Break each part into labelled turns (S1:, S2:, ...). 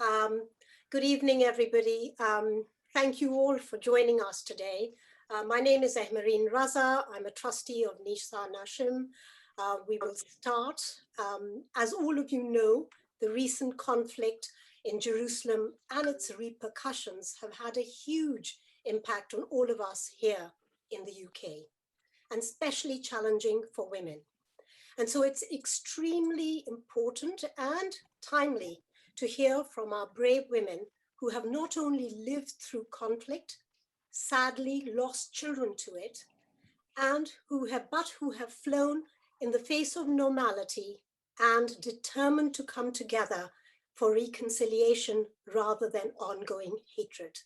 S1: Um, Good evening, everybody. Thank you all for joining us today. My name is Ahmareen Raza. I'm a trustee of Nisa-Nashim. We will start. As all of you know, the recent conflict in Jerusalem and its repercussions have had a huge impact on all of us here in the UK, and especially challenging for women. And so it's extremely important and timely to hear from our brave women who have not only lived through conflict, sadly lost children to it, and who have flown in the face of normality and determined to come together for reconciliation rather than ongoing hatred.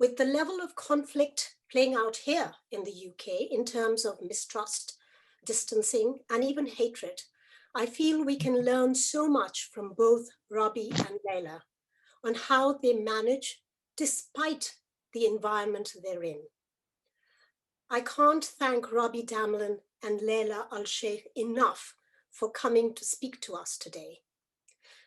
S1: With the level of conflict playing out here in the UK in terms of mistrust, distancing, and even hatred, I feel we can learn so much from both Robbie and Layla on how they manage despite the environment they're in. I can't thank Robbie Damlin and Layla Al-Sheikh enough for coming to speak to us today.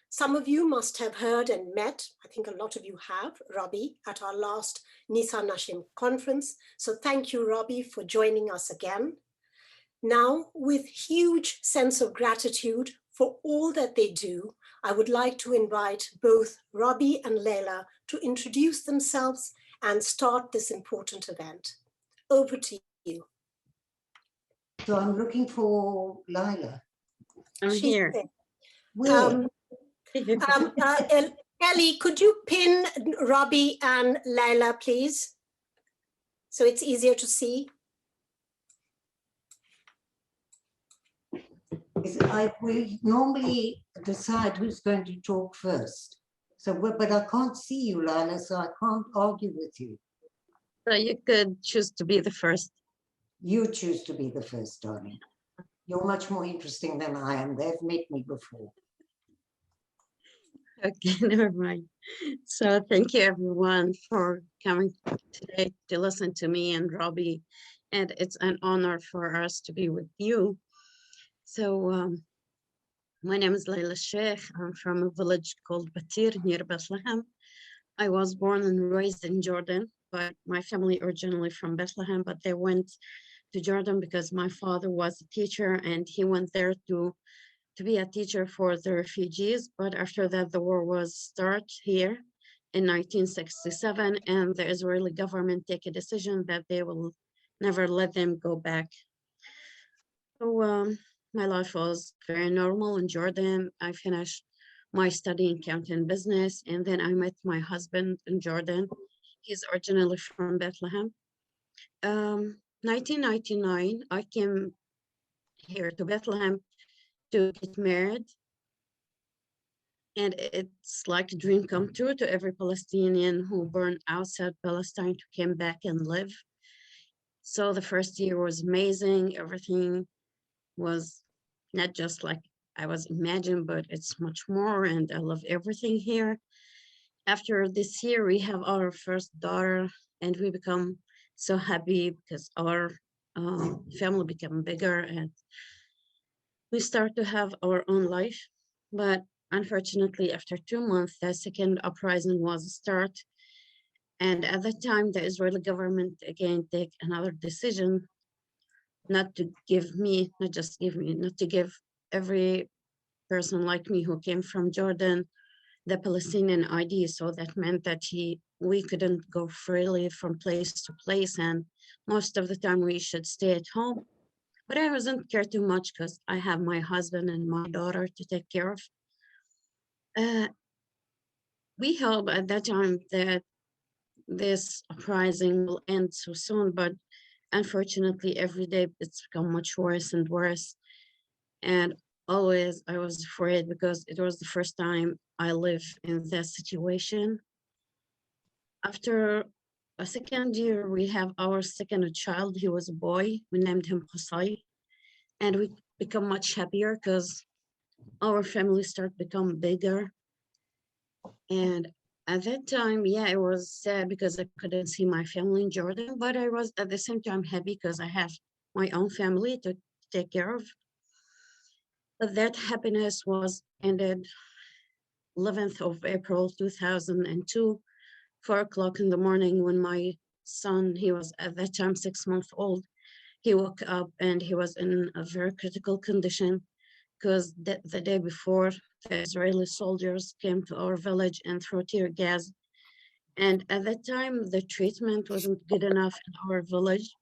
S1: Some of you must have heard and met, I think a lot of you have, Robbie at our last Nisa-Nashim conference. So thank you, Robbie, for joining us again. Now, with huge sense of gratitude for all that they do, I would like to invite both Robbie and Layla to introduce themselves and start this important event. Over to you.
S2: So I'm looking for Lila.
S3: I'm here.
S2: Where?
S1: Ellie, could you pin Robbie and Layla, please? So it's easier to see.
S2: We normally decide who's going to talk first. So, but I can't see you, Lila, so I can't argue with you.
S3: So you could choose to be the first.
S2: You choose to be the first, darling. You're much more interesting than I am. They've met me before.
S3: Okay, never mind. So thank you everyone for coming today to listen to me and Robbie. And it's an honor for us to be with you. So my name is Layla Sheikh. I'm from a village called Batir near Bethlehem. I was born and raised in Jordan, but my family originally from Bethlehem, but they went to Jordan because my father was a teacher and he went there to be a teacher for the refugees. But after that, the war was started here in 1967, and the Israeli government take a decision that they will never let them go back. So my life was very normal in Jordan. I finished my study in accounting business, and then I met my husband in Jordan. He's originally from Bethlehem. 1999, I came here to Bethlehem to get married. And it's like a dream come true to every Palestinian who born outside Palestine to come back and live. So the first year was amazing. Everything was not just like I was imagined, but it's much more. And I love everything here. After this year, we have our first daughter, and we become so happy because our family became bigger and we start to have our own life. But unfortunately, after 2 months, the second uprising was start. And at that time, the Israeli government again take another decision not to give me, not just give me, not to give every person like me who came from Jordan the Palestinian ID. So that meant that we couldn't go freely from place to place. And most of the time we should stay at home. But I wasn't care too much because I have my husband and my daughter to take care of. We hope at that time that this uprising will end so soon, but unfortunately every day it's become much worse and worse. And always I was afraid because it was the first time I live in that situation. After a second year, we have our second child. He was a boy. We named him Qusay. And we become much happier because our family started to become bigger. And at that time, yeah, it was sad because I couldn't see my family in Jordan, but I was at the same time happy because I have my own family to take care of. But that happiness was ended 11th of April 2002, 4 o'clock in the morning, when my son, he was at that time 6 months old, he woke up and he was in a very critical condition because the day before, the Israeli soldiers came to our village and threw tear gas. And at that time, the treatment wasn't good enough in our village.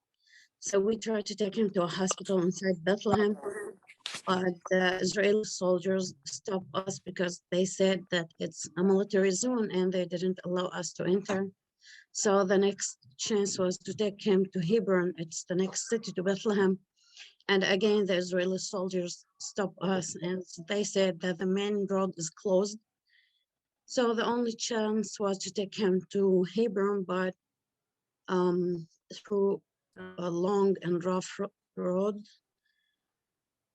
S3: So we tried to take him to a hospital inside Bethlehem, but the Israeli soldiers stopped us because they said that it's a military zone and they didn't allow us to enter. So the next chance was to take him to Hebron. It's the next city to Bethlehem. And again, the Israeli soldiers stopped us and they said that the main road is closed. So the only chance was to take him to Hebron, but through a long and rough road.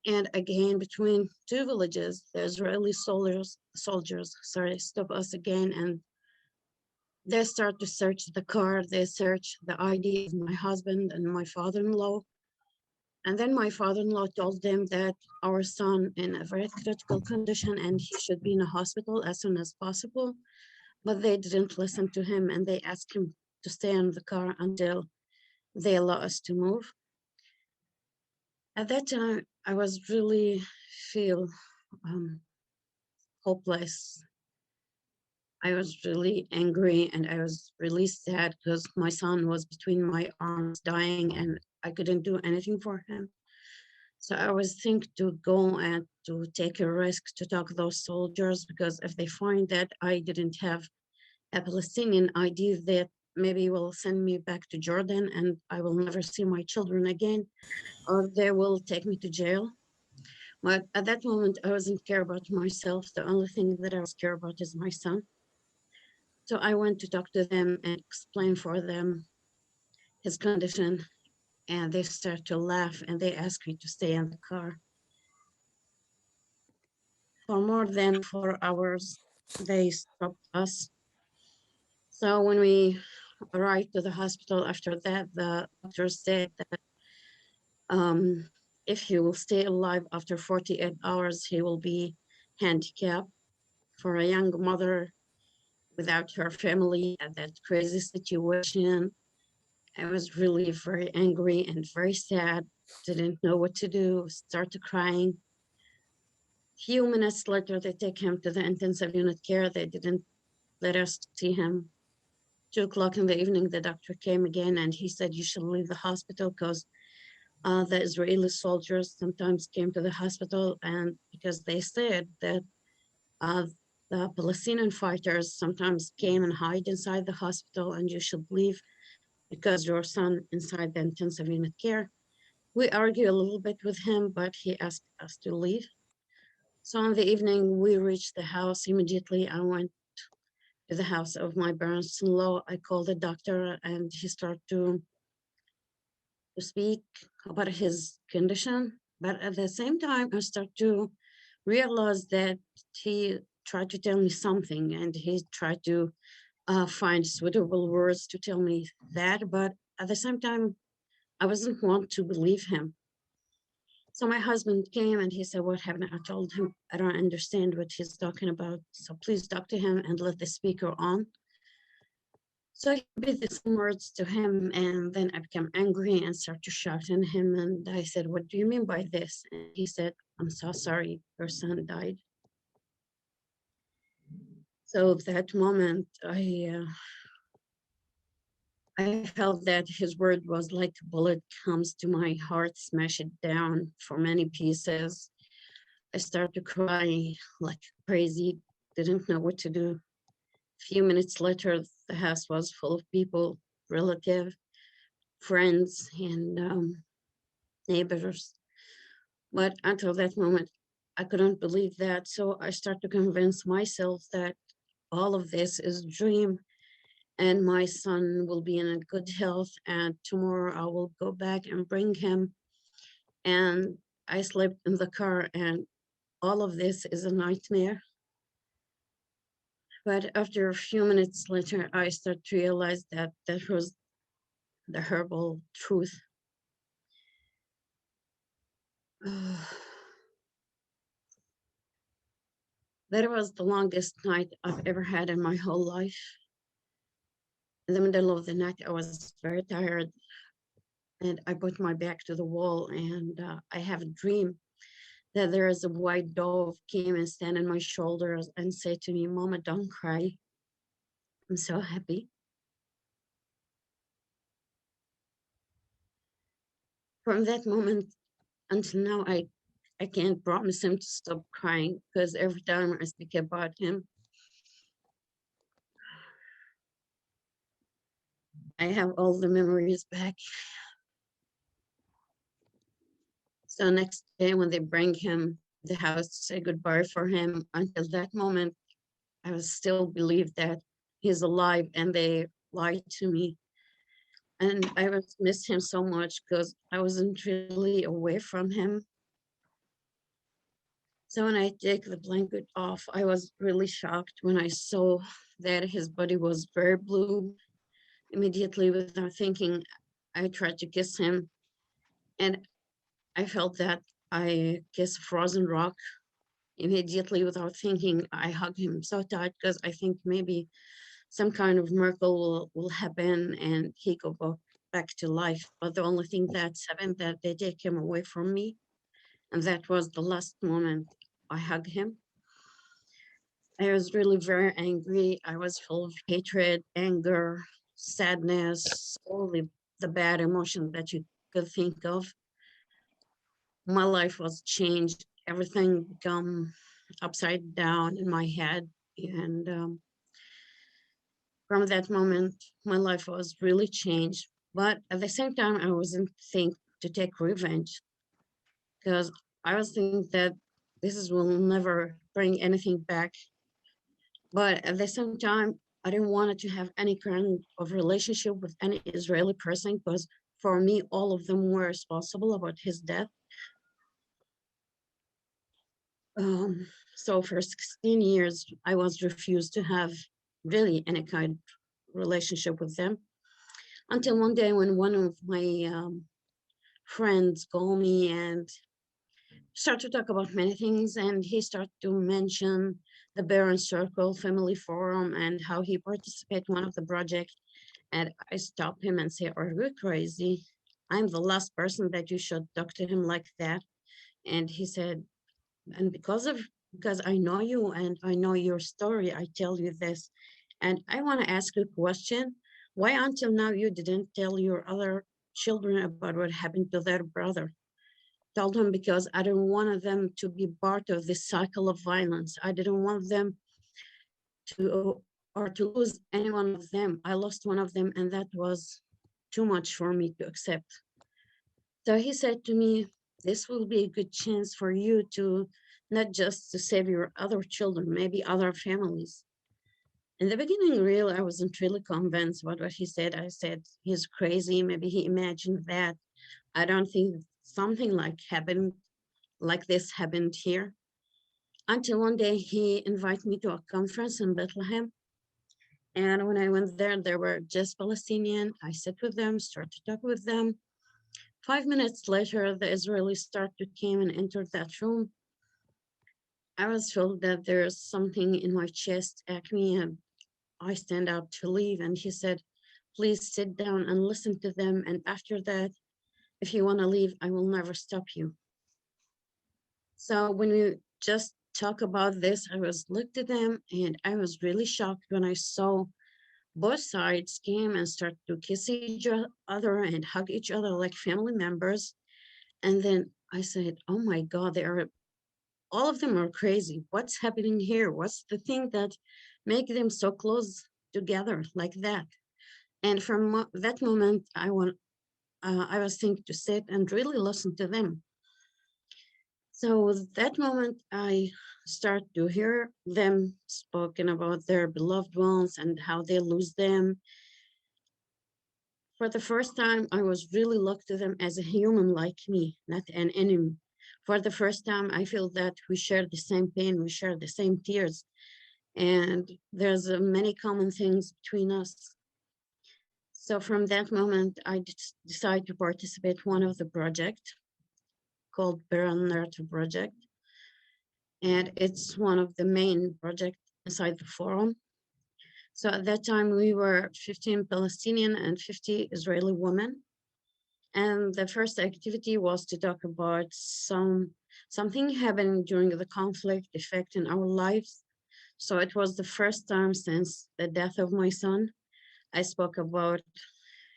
S3: And again, between two villages, the Israeli soldiers stop us again, and they start to search the car. They search the ID of my husband and my father-in-law. And then my father-in-law told them that our son in a very critical condition and he should be in a hospital as soon as possible. But they didn't listen to him and they asked him to stay in the car until they allow us to move. At that time, I was really feel hopeless. I was really angry and I was really sad because my son was between my arms dying and I couldn't do anything for him. So I was thinking to go and to take a risk to talk to those soldiers, because if they find that I didn't have a Palestinian ID, that maybe will send me back to Jordan and I will never see my children again, or they will take me to jail. But at that moment, I wasn't care about myself. The only thing that I was care about is my son. So I went to talk to them and explain for them his condition, and they start to laugh and they asked me to stay in the car. For more than 4 hours, they stopped us. So when we arrived to the hospital after that, the doctor said that if he will stay alive after 48 hours, he will be handicapped. For a young mother without her family at that crazy situation, I was really very angry and very sad, didn't know what to do, started crying. Few minutes later, they take him to the intensive unit care. They didn't let us see him. 2 o'clock in the evening, the doctor came again and he said, you should leave the hospital because the Israeli soldiers sometimes came to the hospital, and because they said that the Palestinian fighters sometimes came and hide inside the hospital and you should leave because your son inside the intensive unit care. We argued a little bit with him, but he asked us to leave. So in the evening, we reached the house. Immediately, I went to the house of my parents-in-law. I called the doctor and he started to speak about his condition. But at the same time, I started to realize that he tried to tell me something and he tried to find suitable words to tell me that. But at the same time, I wasn't want to believe him. So my husband came and he said, what happened? I told him, I don't understand what he's talking about. So please talk to him and let the speaker on. So he repeated some words to him, and then I became angry and started to shout at him. And I said, what do you mean by this? And he said, I'm so sorry, your son died. So that moment, I felt that his word was like a bullet comes to my heart, smash it down for many pieces. I started to cry like crazy, didn't know what to do. A few minutes later, the house was full of people, relatives, friends, and neighbors. But until that moment, I couldn't believe that. So I started to convince myself that all of this is a dream and my son will be in a good health and tomorrow I will go back and bring him. And I slept in the car and all of this is a nightmare. But after a few minutes later, I started to realize that that was the horrible truth. That was the longest night I've ever had in my whole life. In the middle of the night, I was very tired and I put my back to the wall, and I have a dream that there is a white dove came and stand on my shoulders and say to me, "Mama, don't cry. I'm so happy." From that moment until now, I can't promise him to stop crying, because every time I speak about him, I have all the memories back. So next day when they bring him to the house to say goodbye for him, until that moment, I was still believe that he's alive, and they lied to me. And I was miss him so much because I wasn't really away from him. So when I take the blanket off, I was really shocked when I saw that his body was very blue. Immediately, without thinking, I tried to kiss him, and I felt that I kissed frozen rock. Immediately, without thinking, I hugged him so tight because I think maybe some kind of miracle will happen and he go back to life. But the only thing that's happened, that they take him away from me. And that was the last moment I hugged him. I was really very angry. I was full of hatred, anger, sadness, all the bad emotion that you could think of. My life was changed. Everything become upside down in my head. And from that moment, my life was really changed. But at the same time, I wasn't think to take revenge, because I was thinking that this is will never bring anything back. But at the same time, I didn't want to have any kind of relationship with any Israeli person, because for me, all of them were responsible about his death. Um, so for 16 years, I was refused to have really any kind of relationship with them, until one day when one of my friends called me and started to talk about many things, and he started to mention the Baron Circle Family Forum and how he participated in one of the projects. And I stopped him and said, "Are you crazy? I'm the last person that you should talk to him like that." And he said, "And because I know you and I know your story, I tell you this. And I want to ask you a question. Why until now you didn't tell your other children about what happened to their brother?" Told him, "Because I didn't want them to be part of this cycle of violence. I didn't want them to or to lose any one of them. I lost one of them, and that was too much for me to accept." So he said to me, "This will be a good chance for you to not just to save your other children, maybe other families." In the beginning, really, I wasn't really convinced about what he said. I said, he's crazy. Maybe he imagined that. I don't think something like this happened here. Until one day he invited me to a conference in Bethlehem. And when I went there, there were just Palestinian. I sat with them, started to talk with them. 5 minutes later, the Israelis started to came and entered that room. I was felt that there's something in my chest at me, and I stand up to leave. And he said, "Please sit down and listen to them. And after that, if you want to leave, I will never stop you." So when we just talk about this, I was looked at them and I was really shocked when I saw both sides came and start to kiss each other and hug each other like family members. And then I said, "Oh my God, all of them are crazy. What's happening here? What's the thing that make them so close together like that?" And from that moment, I was thinking to sit and really listen to them. So with that moment, I start to hear them spoken about their beloved ones and how they lose them. For the first time, I was really looked to them as a human like me, not an enemy. For the first time, I feel that we share the same pain, we share the same tears, and there's many common things between us. So from that moment, I decided to participate in one of the project called Bereaved Project. and it's one of the main projects inside the forum. So at that time, we were 15 Palestinian and 50 Israeli women. And the first activity was to talk about something happening during the conflict affecting our lives. So it was the first time since the death of my son. I spoke about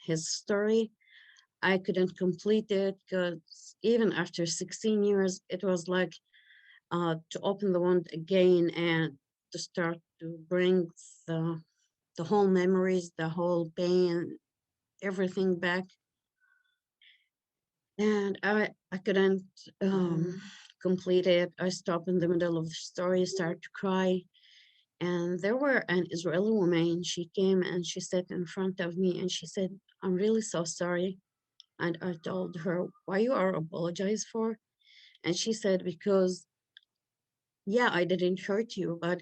S3: his story. I couldn't complete it because even after 16 years, it was like to open the wound again and to start to bring the whole memories, the whole pain, everything back. And I couldn't complete it. I stopped in the middle of the story, started to cry. And there were an Israeli woman, she came and she sat in front of me and she said, "I'm really so sorry." And I told her, "Why you are apologize for?" And she said, "Because yeah, I didn't hurt you, but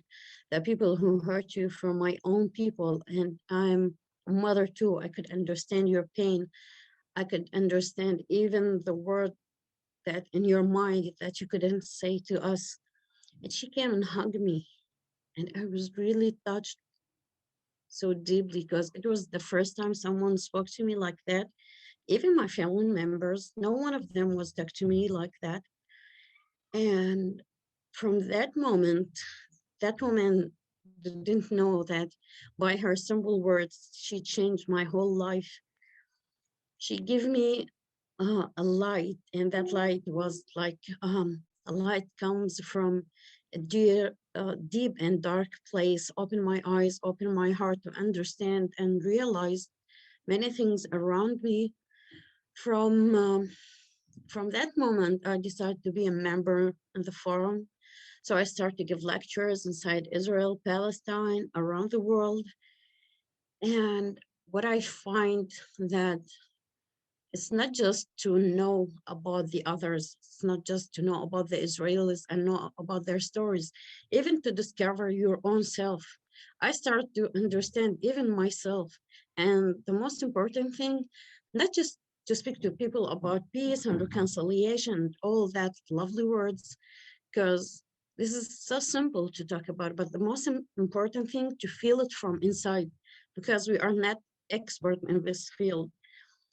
S3: the people who hurt you from my own people, and I'm a mother too. I could understand your pain. I could understand even the word that in your mind that you couldn't say to us." And she came and hugged me. And I was really touched so deeply because it was the first time someone spoke to me like that. Even my family members, no one of them was talk to me like that. And from that woman didn't know that by her simple words, she changed my whole life. She gave me a light, and that light was like a light comes from a deep and dark place. Open my eyes, open my heart to understand and realize many things around me. From that moment, I decided to be a member in the forum. So I started to give lectures inside Israel, Palestine, around the world. And what I find that it's not just to know about the others, it's not just to know about the Israelis and know about their stories, even to discover your own self. I started to understand even myself. And the most important thing, not just to speak to people about peace and reconciliation, all that lovely words, because this is so simple to talk about, but the most important thing to feel it from inside, because we are not expert in this field.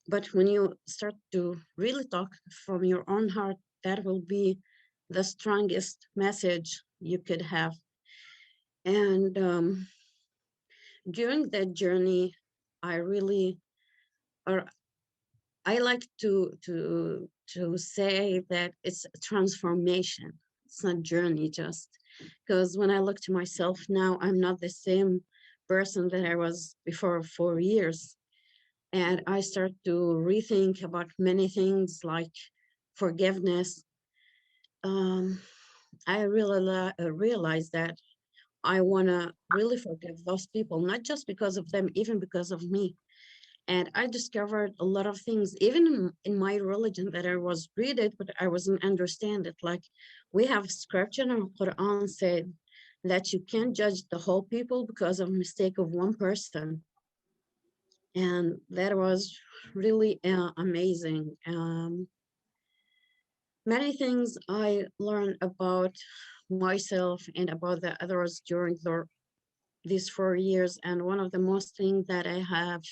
S3: But when you start to really talk from your own heart, that will be the strongest message you could have. And during that journey, I really, or I like to say that it's a transformation. It's not journey just because when I look to myself now, I'm not the same person that I was before 4 years. And I start to rethink about many things like forgiveness. I really realize that I want to really forgive those people, not just because of them, even because of me. And I discovered a lot of things, even in my religion, that I was read it, but I wasn't understand it. Like we have scripture in the Quran said that you can't judge the whole people because of mistake of one person. And that was really amazing. Many things I learned about myself and about the others during these 4 years. And one of the most things that I have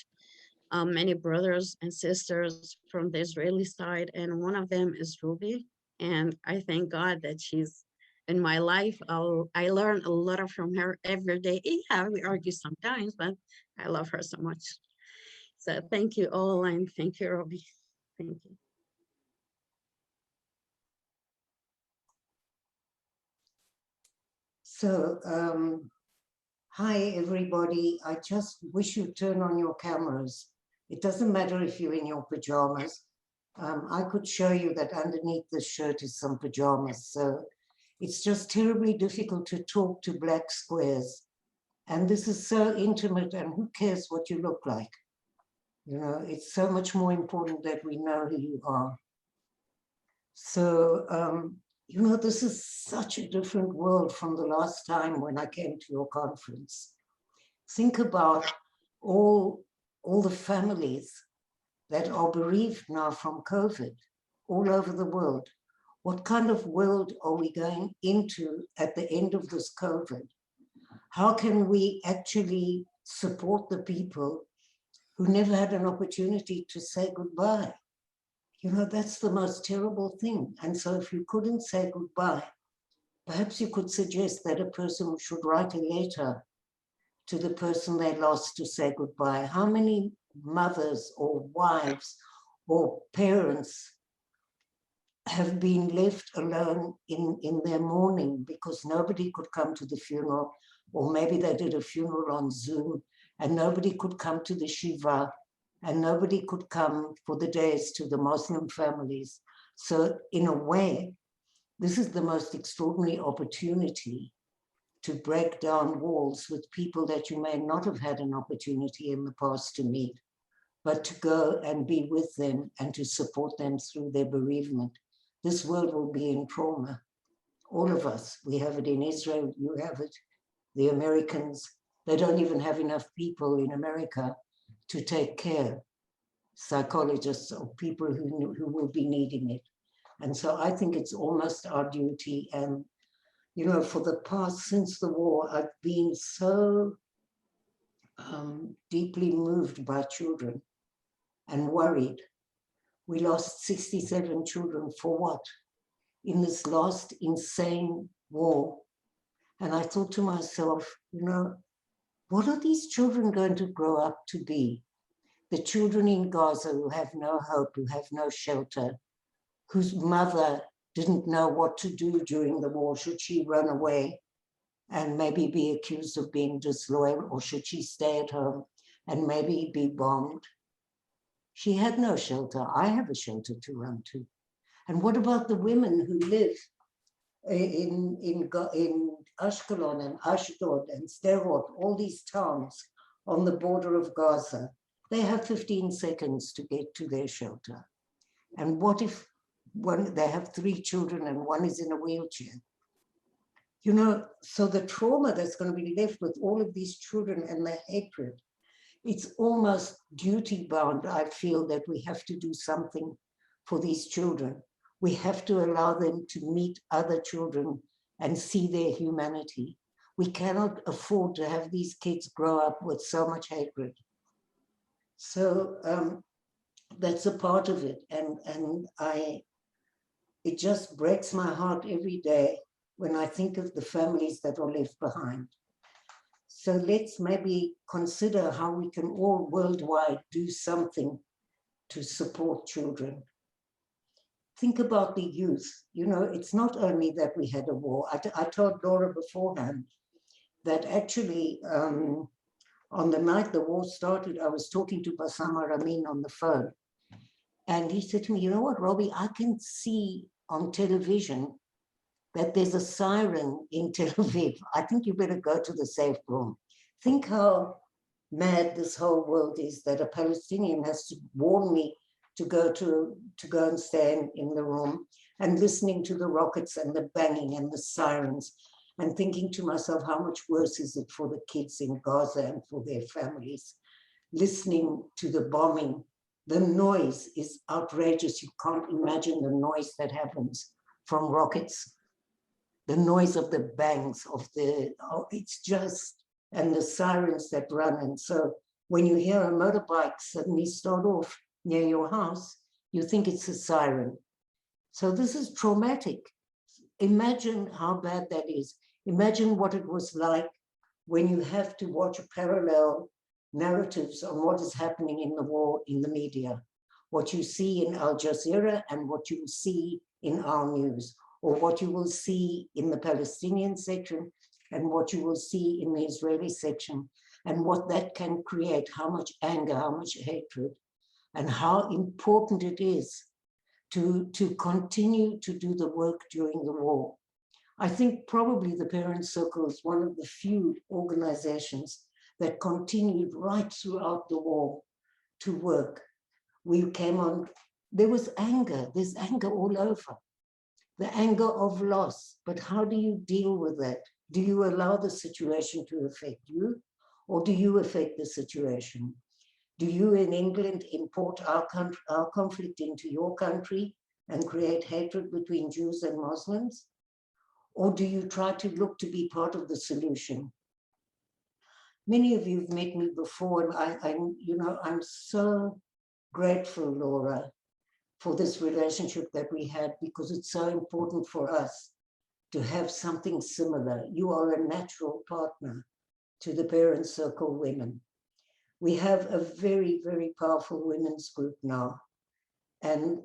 S3: many brothers and sisters from the Israeli side, and one of them is Ruby. And I thank God that she's in my life. I learn a lot from her every day. Yeah, we argue sometimes, but I love her so much. So thank you all, and thank you, Ruby. Thank you.
S2: So, hi everybody. I just wish you'd turn on your cameras. It doesn't matter if you're in your pajamas. I could show you that underneath this shirt is some pajamas. So it's just terribly difficult to talk to black squares. And this is so intimate, and who cares what you look like? You know, it's so much more important that we know who you are. So, you know, this is such a different world from the last time when I came to your conference. Think about all the families that are bereaved now from COVID all over the world. What kind of world are we going into at the end of this COVID? How can we actually support the people who never had an opportunity to say goodbye? You know, that's the most terrible thing. And so if you couldn't say goodbye, perhaps you could suggest that a person should write a letter to the person they lost to say goodbye. How many mothers or wives or parents have been left alone in their mourning because nobody could come to the funeral, or maybe they did a funeral on Zoom and nobody could come to the Shiva and nobody could come for the days to the Muslim families. So in a way, this is the most extraordinary opportunity to break down walls with people that you may not have had an opportunity in the past to meet, but to go and be with them and to support them through their bereavement. This world will be in trauma. All of us, we have it in Israel, you have it, the Americans, they don't even have enough people in America to take care, psychologists or people who will be needing it. And so I think it's almost our duty. And, you know, for the past, since the war, I've been so deeply moved by children and worried. We lost 67 children for what? In this last insane war. And I thought to myself, you know, what are these children going to grow up to be? The children in Gaza who have no hope, who have no shelter, whose mother didn't know what to do during the war. Should she run away and maybe be accused of being disloyal, or should she stay at home and maybe be bombed? She had no shelter. I have a shelter to run to. And what about the women who live in Ashkelon and Ashdod and Sderot, all these towns on the border of Gaza? They have 15 seconds to get to their shelter. And what if they have 3 children and one is in a wheelchair? You know, so the trauma that's going to be left with all of these children and the hatred, it's almost duty bound, I feel, that we have to do something for these children. We have to allow them to meet other children and see their humanity. We cannot afford to have these kids grow up with so much hatred. So that's a part of it. And it just breaks my heart every day when I think of the families that are left behind. So let's maybe consider how we can all worldwide do something to support children. Think about the youth. You know, it's not only that we had a war. I told Laura beforehand that actually on the night the war started, I was talking to Bassam Aramin on the phone. And he said to me, you know what, Robbie, I can see on television that there's a siren in Tel Aviv. I think you better go to the safe room. Think how mad this whole world is that a Palestinian has to warn me to go and stand in the room, and listening to the rockets and the banging and the sirens, and thinking to myself, how much worse is it for the kids in Gaza and for their families? Listening to the bombing, the noise is outrageous. You can't imagine the noise that happens from rockets. The noise of the bangs of it's just, and the sirens that run. And so when you hear a motorbike suddenly start off near your house, you think it's a siren. So this is traumatic. Imagine how bad that is. Imagine what it was like when you have to watch parallel narratives on what is happening in the war in the media, what you see in Al Jazeera and what you see in our news, or what you will see in the Palestinian section and what you will see in the Israeli section, and what that can create, how much anger, how much hatred, and how important it is to continue to do the work during the war. I think probably the Parent Circle is one of the few organizations that continued right throughout the war to work. We came on, there was anger, there's anger all over. The anger of loss, but how do you deal with that? Do you allow the situation to affect you, or do you affect the situation? Do you in England import our conflict into your country and create hatred between Jews and Muslims? Or do you try to look to be part of the solution? Many of you have met me before, and I'm so grateful, Laura, for this relationship that we had, because it's so important for us to have something similar. You are a natural partner to the Parent Circle women. We have a very, very powerful women's group now. And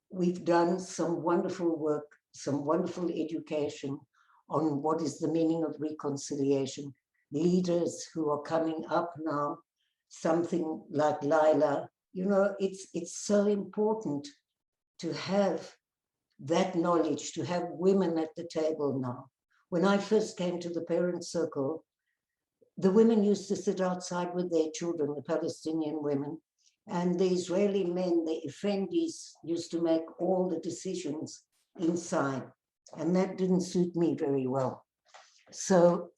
S2: we've done some wonderful work, some wonderful education on what is the meaning of reconciliation. Leaders who are coming up now, something like Lila, it's so important to have that knowledge, to have women at the table now. When I first came to the Parent Circle, the women used to sit outside with their children, the Palestinian women, and the Israeli men, the Effendis, used to make all the decisions inside. And that didn't suit me very well. So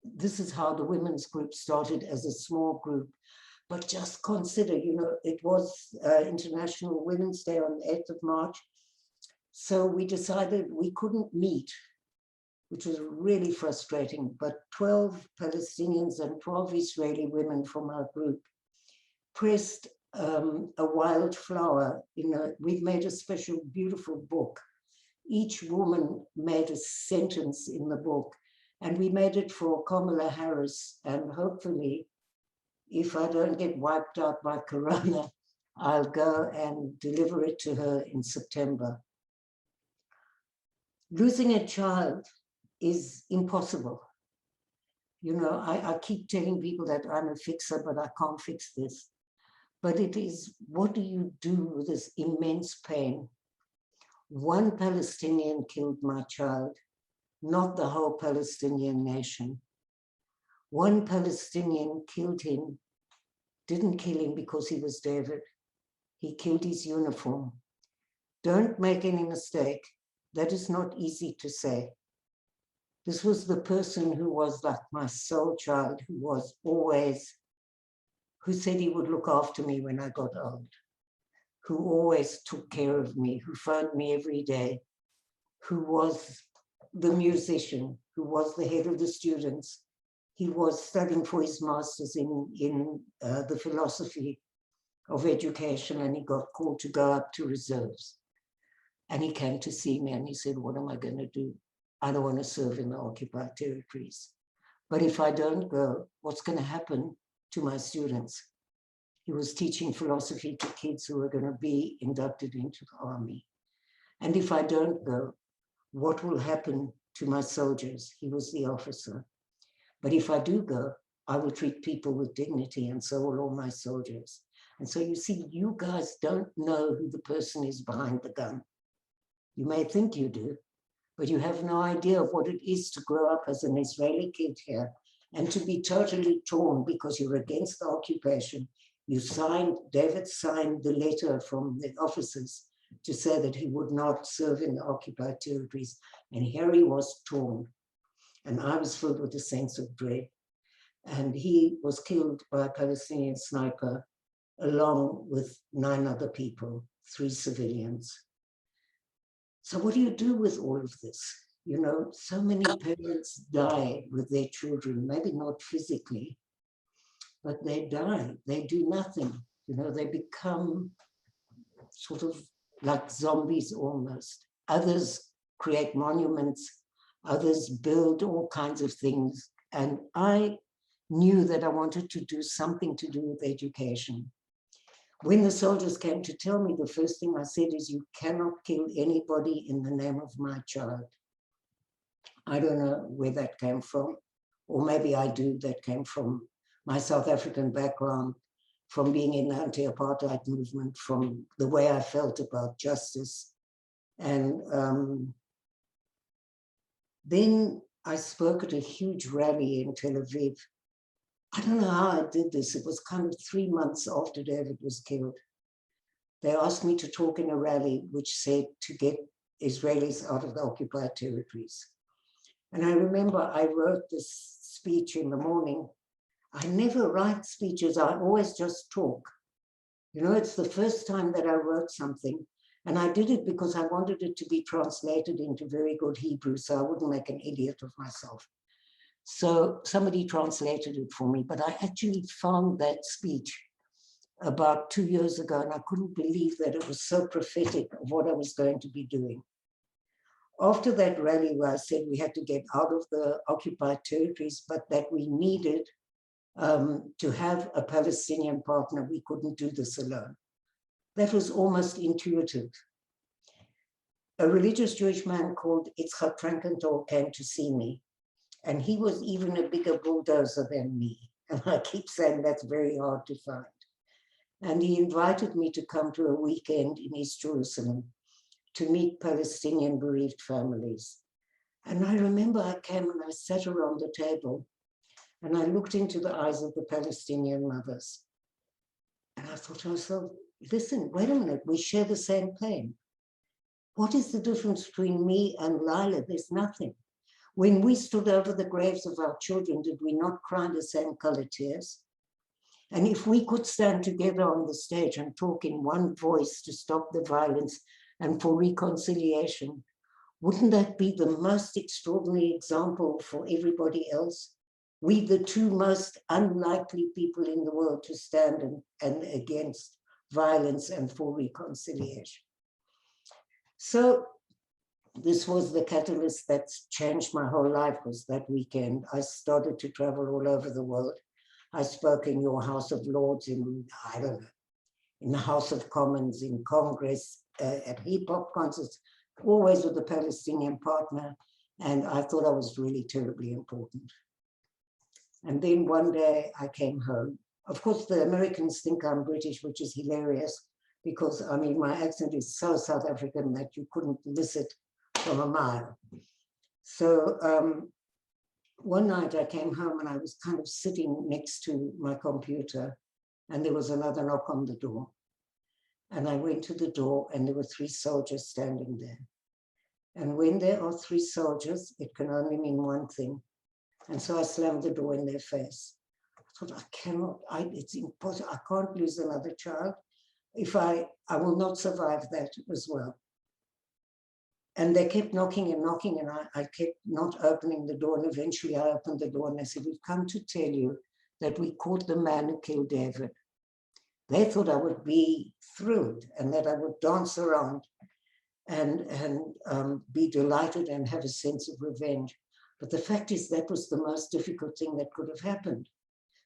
S2: this is how the women's group started, as a small group. But just consider, it was International Women's Day on the 8th of March. So we decided we couldn't meet, which was really frustrating, but 12 Palestinians and 12 Israeli women from our group pressed a wildflower we've made a special, beautiful book. Each woman made a sentence in the book, and we made it for Kamala Harris. And hopefully, if I don't get wiped out by Corona, I'll go and deliver it to her in September. Losing a child is impossible. I keep telling people that I'm a fixer, but I can't fix this. But it is, what do you do with this immense pain? One Palestinian killed my child, not the whole Palestinian nation. One Palestinian killed him, didn't kill him because he was David. He killed his uniform. Don't make any mistake. That is not easy to say. This was the person who was like my soul child, who said he would look after me when I got old, who always took care of me, who phoned me every day, who was the musician, who was the head of the students. He was studying for his master's in the philosophy of education, and he got called to go up to reserves. And he came to see me and he said, what am I going to do? I don't want to serve in the occupied territories. But if I don't go, what's going to happen to my students? He was teaching philosophy to kids who were going to be inducted into the army. And if I don't go, what will happen to my soldiers? He was the officer. But if I do go, I will treat people with dignity, and so will all my soldiers. And so you see, you guys don't know who the person is behind the gun. You may think you do, but you have no idea of what it is to grow up as an Israeli kid here and to be totally torn because you're against the occupation. David signed the letter from the officers to say that he would not serve in the occupied territories. And here he was torn. And I was filled with a sense of dread. And he was killed by a Palestinian sniper along with 9 other people, 3 civilians. So what do you do with all of this? So many parents die with their children, maybe not physically, but they die. They do nothing. They become sort of like zombies almost. Others create monuments. Others build all kinds of things. And I knew that I wanted to do something to do with education. When the soldiers came to tell me, the first thing I said is, you cannot kill anybody in the name of my child. I don't know where that came from, or maybe I do. That came from my South African background, from being in the anti-apartheid movement, from the way I felt about justice. And then I spoke at a huge rally in Tel Aviv. I don't know how I did this. It was kind of 3 months after David was killed. They asked me to talk in a rally which said to get Israelis out of the occupied territories. And I remember I wrote this speech in the morning. I never write speeches. I always just talk. It's the first time that I wrote something. And I did it because I wanted it to be translated into very good Hebrew, so I wouldn't make an idiot of myself. So somebody translated it for me, but I actually found that speech about 2 years ago, and I couldn't believe that it was so prophetic of what I was going to be doing. After that rally where I said we had to get out of the occupied territories, but that we needed to have a Palestinian partner, we couldn't do this alone. That was almost intuitive. A religious Jewish man called Itzhak Frankenthal came to see me, and he was even a bigger bulldozer than me. And I keep saying that's very hard to find. And he invited me to come to a weekend in East Jerusalem to meet Palestinian bereaved families. And I remember I came and I sat around the table and I looked into the eyes of the Palestinian mothers. And I thought to myself, listen, wait a minute, we share the same pain. What is the difference between me and Lila? There's nothing. When we stood over the graves of our children, did we not cry the same color tears? And if we could stand together on the stage and talk in one voice to stop the violence and for reconciliation, wouldn't that be the most extraordinary example for everybody else? We, the two most unlikely people in the world to stand and against violence and for reconciliation. So this was the catalyst that's changed my whole life. Was that weekend. I started to travel all over the world. I spoke in your House of Lords, in, I don't know, in the House of Commons, in Congress, at hip-hop concerts, always with a Palestinian partner. And I thought I was really terribly important. And then one day I came home. Of course, the Americans think I'm British, which is hilarious, because, I mean, my accent is so South African that you couldn't miss it from a mile. So one night I came home and I was kind of sitting next to my computer, and there was another knock on the door. And I went to the door and there were 3 soldiers standing there. And when there are 3 soldiers, it can only mean one thing. And so I slammed the door in their face. I thought, I cannot, it's impossible. I can't lose another child. If I will not survive that as well. And they kept knocking and knocking, and I kept not opening the door. And eventually I opened the door and I said, we've come to tell you that we caught the man who killed David. They thought I would be thrilled and that I would dance around and be delighted and have a sense of revenge. But the fact is that was the most difficult thing that could have happened,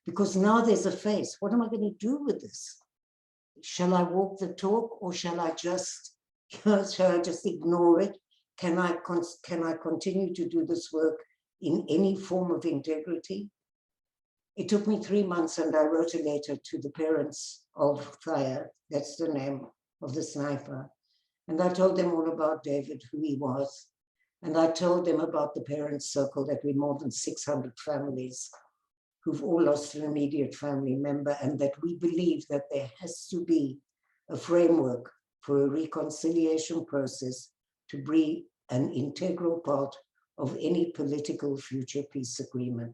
S2: because now there's a face. What am I going to do with this? Shall I walk the talk, or shall I just, shall I just ignore it? Can I continue to do this work in any form of integrity? It took me 3 months, and I wrote a letter to the parents of Thaya, that's the name of the sniper. And I told them all about David, who he was. And I told them about the parents' circle, that we're more than 600 families who've all lost an immediate family member, and that we believe that there has to be a framework for a reconciliation process to be an integral part of any political future peace agreement.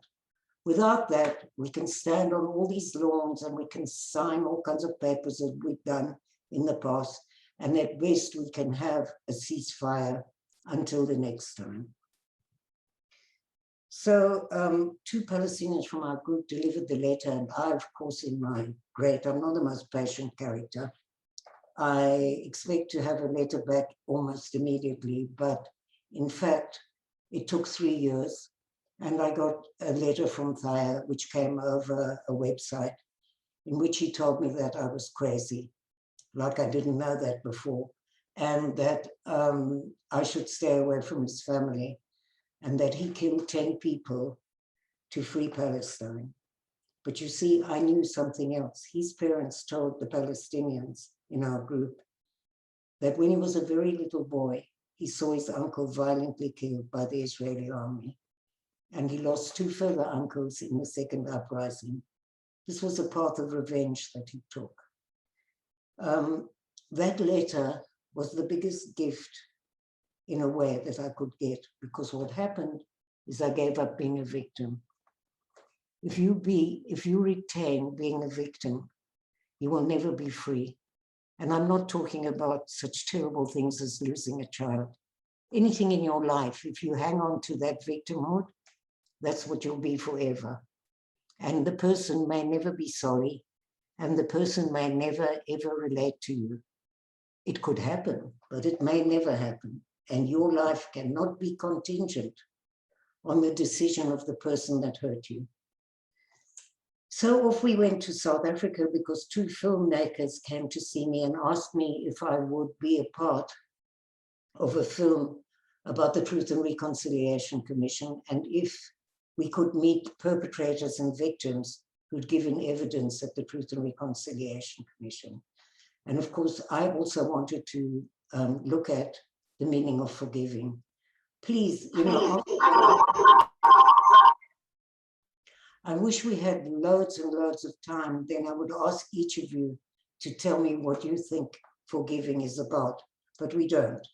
S2: Without that, we can stand on all these lawns and we can sign all kinds of papers that we've done in the past, and at best we can have a ceasefire until the next time. So 2 Palestinians from our group delivered the letter, and I, of course, I'm not the most patient character. I expect to have a letter back almost immediately, but in fact, it took 3 years, and I got a letter from Thaya, which came over a website, in which he told me that I was crazy, like I didn't know that before, and that I should stay away from his family, and that he killed 10 people to free Palestine. But you see, I knew something else. His parents told the Palestinians in our group that when he was a very little boy, he saw his uncle violently killed by the Israeli army. And he lost 2 further uncles in the second uprising. This was a path of revenge that he took. That letter was the biggest gift in a way that I could get, because what happened is I gave up being a victim. If you retain being a victim, you will never be free. And I'm not talking about such terrible things as losing a child. Anything in your life, if you hang on to that victimhood, that's what you'll be forever. And the person may never be sorry, and the person may never, ever relate to you. It could happen, but it may never happen. And your life cannot be contingent on the decision of the person that hurt you. So off we went to South Africa because two filmmakers came to see me and asked me if I would be a part of a film about the Truth and Reconciliation Commission, and if we could meet perpetrators and victims who'd given evidence at the Truth and Reconciliation Commission. And of course, I also wanted to look at the meaning of forgiving. Please, I wish we had loads and loads of time. Then I would ask each of you to tell me what you think forgiving is about, but we don't.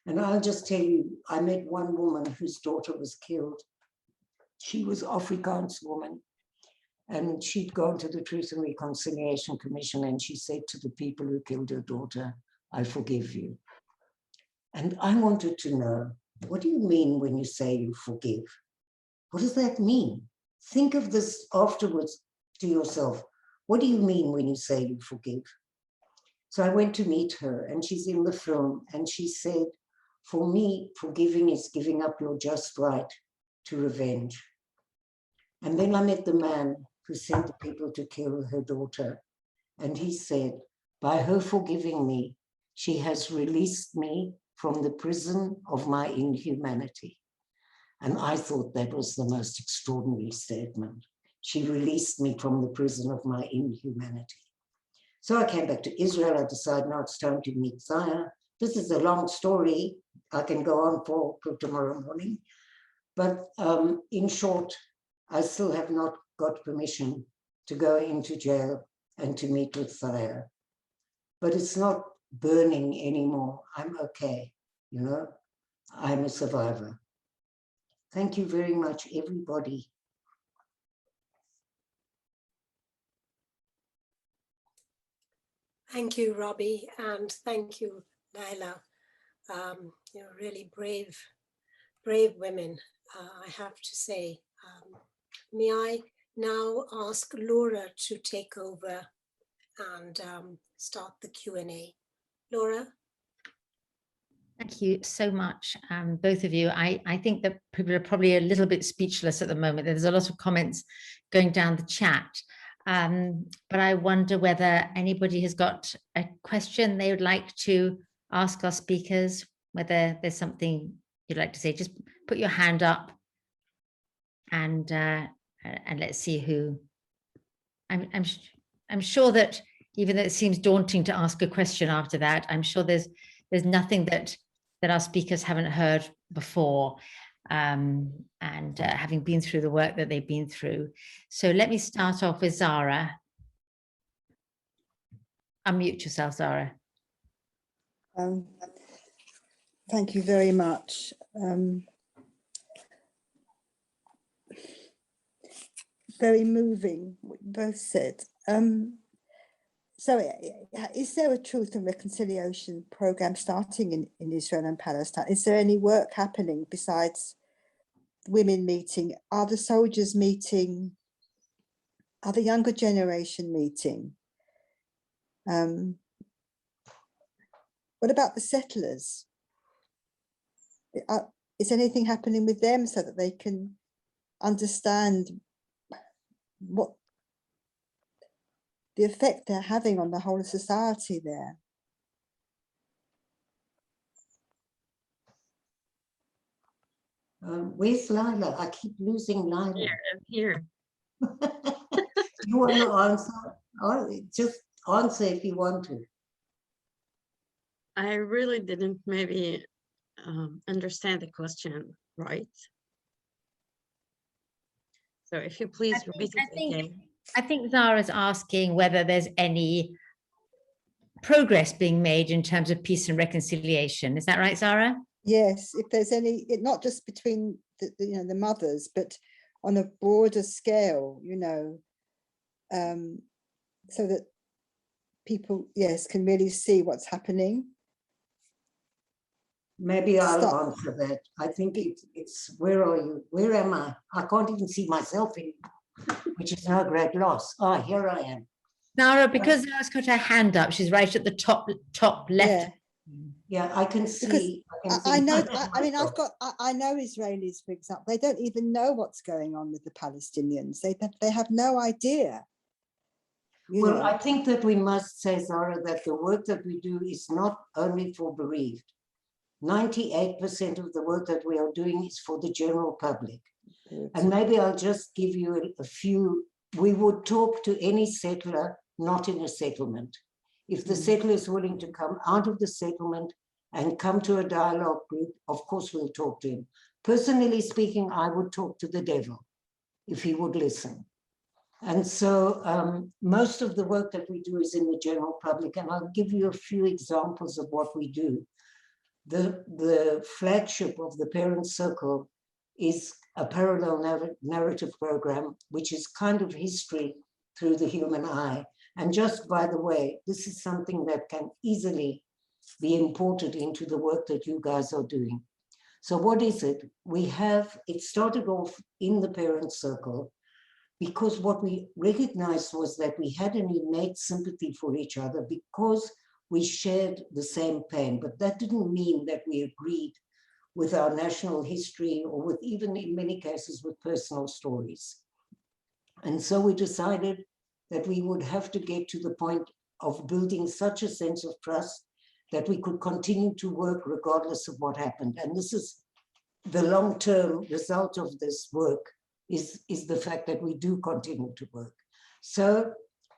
S2: And I'll just tell you, I met one woman whose daughter was killed. She was Afrikaans woman, and she'd gone to the Truth and Reconciliation Commission, and she said to the people who killed her daughter, I forgive you. And I wanted to know, what do you mean when you say you forgive? What does that mean? Think of this afterwards to yourself. What do you mean when you say you forgive? So I went to meet her, and she's in the film, and she said, for me, forgiving is giving up your just right to revenge. And then I met the man who sent the people to kill her daughter, and he said, by her forgiving me, she has released me from the prison of my inhumanity. And I thought that was the most extraordinary statement. She released me from the prison of my inhumanity. So I came back to Israel. I decided now it's time to meet Zaya. This is a long story. I can go on for tomorrow morning. But in short, I still have not got permission to go into jail and to meet with Zaya. But it's not burning anymore. I'm okay, you know. I'm a survivor. Thank you very much, everybody.
S1: Thank you, Robbie, and thank you, Laila. Really brave women, I have to say. May I now ask Laura to take over and start the Q&A. Laura?
S4: Thank you so much, both of you. I think that people are probably a little bit speechless at the moment. There's a lot of comments going down the chat. But I wonder whether anybody has got a question they would like to ask our speakers, whether there's something you'd like to say. Just put your hand up and let's see who. I'm sure that even though it seems daunting to ask a question after that, I'm sure there's nothing that our speakers haven't heard before, having been through the work that they've been through. So let me start off with Zara. Unmute yourself, Zara.
S5: Thank you very much. Very moving, what you both said. So is there a Truth and Reconciliation program starting in Israel and Palestine? Is there any work happening besides women meeting? Are the soldiers meeting? Are the younger generation meeting? What about the settlers? Is anything happening with them so that they can understand what the effect they're having on the whole of society there?
S2: Where's Lila? I keep losing Lila.
S3: Here.
S2: You want to answer? Just answer if you want to.
S3: I really didn't maybe understand the question right. So if you please repeat it again.
S4: I think Zara's asking whether there's any progress being made in terms of peace and reconciliation. Is that right, Zara?
S5: Yes, if there's any, not just between the mothers, but on a broader scale, so that people, yes, can really see what's happening.
S2: Maybe I'll
S5: Stop.
S2: answer that. I think it's where are you? Where am I? I can't even see myself in, which is no great loss. Ah, here I am.
S4: Nara, because Nara's got her hand up, she's right at the top left.
S2: Yeah, I can
S5: Because
S2: see.
S5: I know,
S2: myself.
S5: I mean, I know Israelis, for example, they don't even know what's going on with the Palestinians. They have no idea.
S2: Well, I think that we must say, Zara, that the work that we do is not only for bereaved. 98% of the work that we are doing is for the general public.
S5: Good.
S2: And maybe I'll just give you a few. We would talk to any settler not in a settlement. If the settler is willing to come out of the settlement and come to a dialogue group, of course we'll talk to him. Personally speaking, I would talk to the devil if he would listen. And so most of the work that we do is in the general public, and I'll give you a few examples of what we do. The flagship of the Parent Circle is a parallel narrative program, which is kind of history through the human eye. And just by the way, this is something that can easily be imported into the work that you guys are doing. So what is it? It started off in the Parent Circle because what we recognized was that we had an innate sympathy for each other because we shared the same pain, but that didn't mean that we agreed with our national history or with even in many cases with personal stories. And so we decided that we would have to get to the point of building such a sense of trust that we could continue to work regardless of what happened. And this is the long-term result of this work is the fact that we do continue to work. So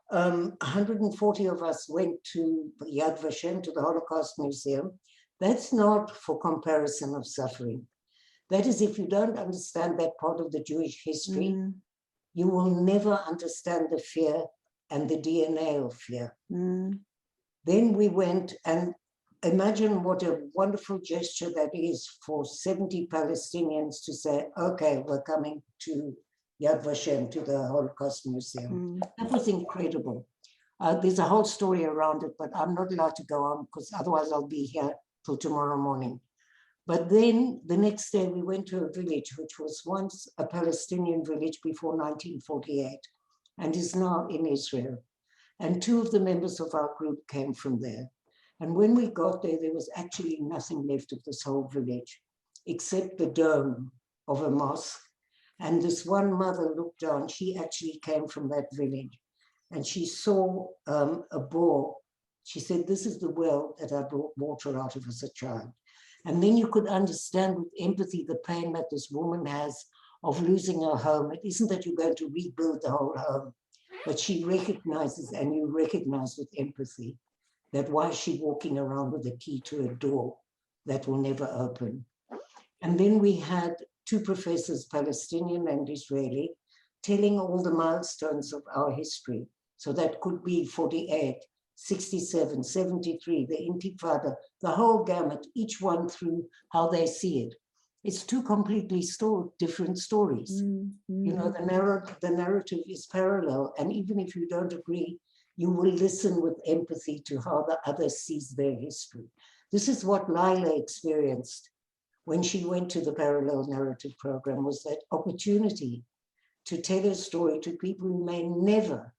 S2: 140 of us went to Yad Vashem, to the Holocaust Museum. That's not for comparison of suffering. That is, if you don't understand that part of the Jewish history, you will never understand the fear and the DNA of fear. Then we went, and imagine what a wonderful gesture that is for 70 Palestinians to say, okay, we're coming to Yad Vashem, to the Holocaust Museum. That was incredible. There's a whole story around it, but I'm not allowed to go on because otherwise I'll be here till tomorrow morning. But then the next day we went to a village, which was once a Palestinian village before 1948 and is now in Israel. And two of the members of our group came from there. And when we got there, there was actually nothing left of this whole village, except the dome of a mosque. And this one mother looked down, she actually came from that village, and she saw a boar. She said, this is the well that I brought water out of as a child. And then you could understand with empathy the pain that this woman has of losing her home. It isn't that you're going to rebuild the whole home, but she recognizes, and you recognize with empathy, that why is she walking around with a key to a door that will never open? And then we had two professors, Palestinian and Israeli, telling all the milestones of our history. So that could be 48, 67, 73, the Intifada, the whole gamut, each one through how they see it. It's two completely different stories. You know, the narrative is parallel, and even if you don't agree, you will listen with empathy to how the other sees their history. This is what Lila experienced when she went to the parallel narrative program, was that opportunity to tell her story to people who may never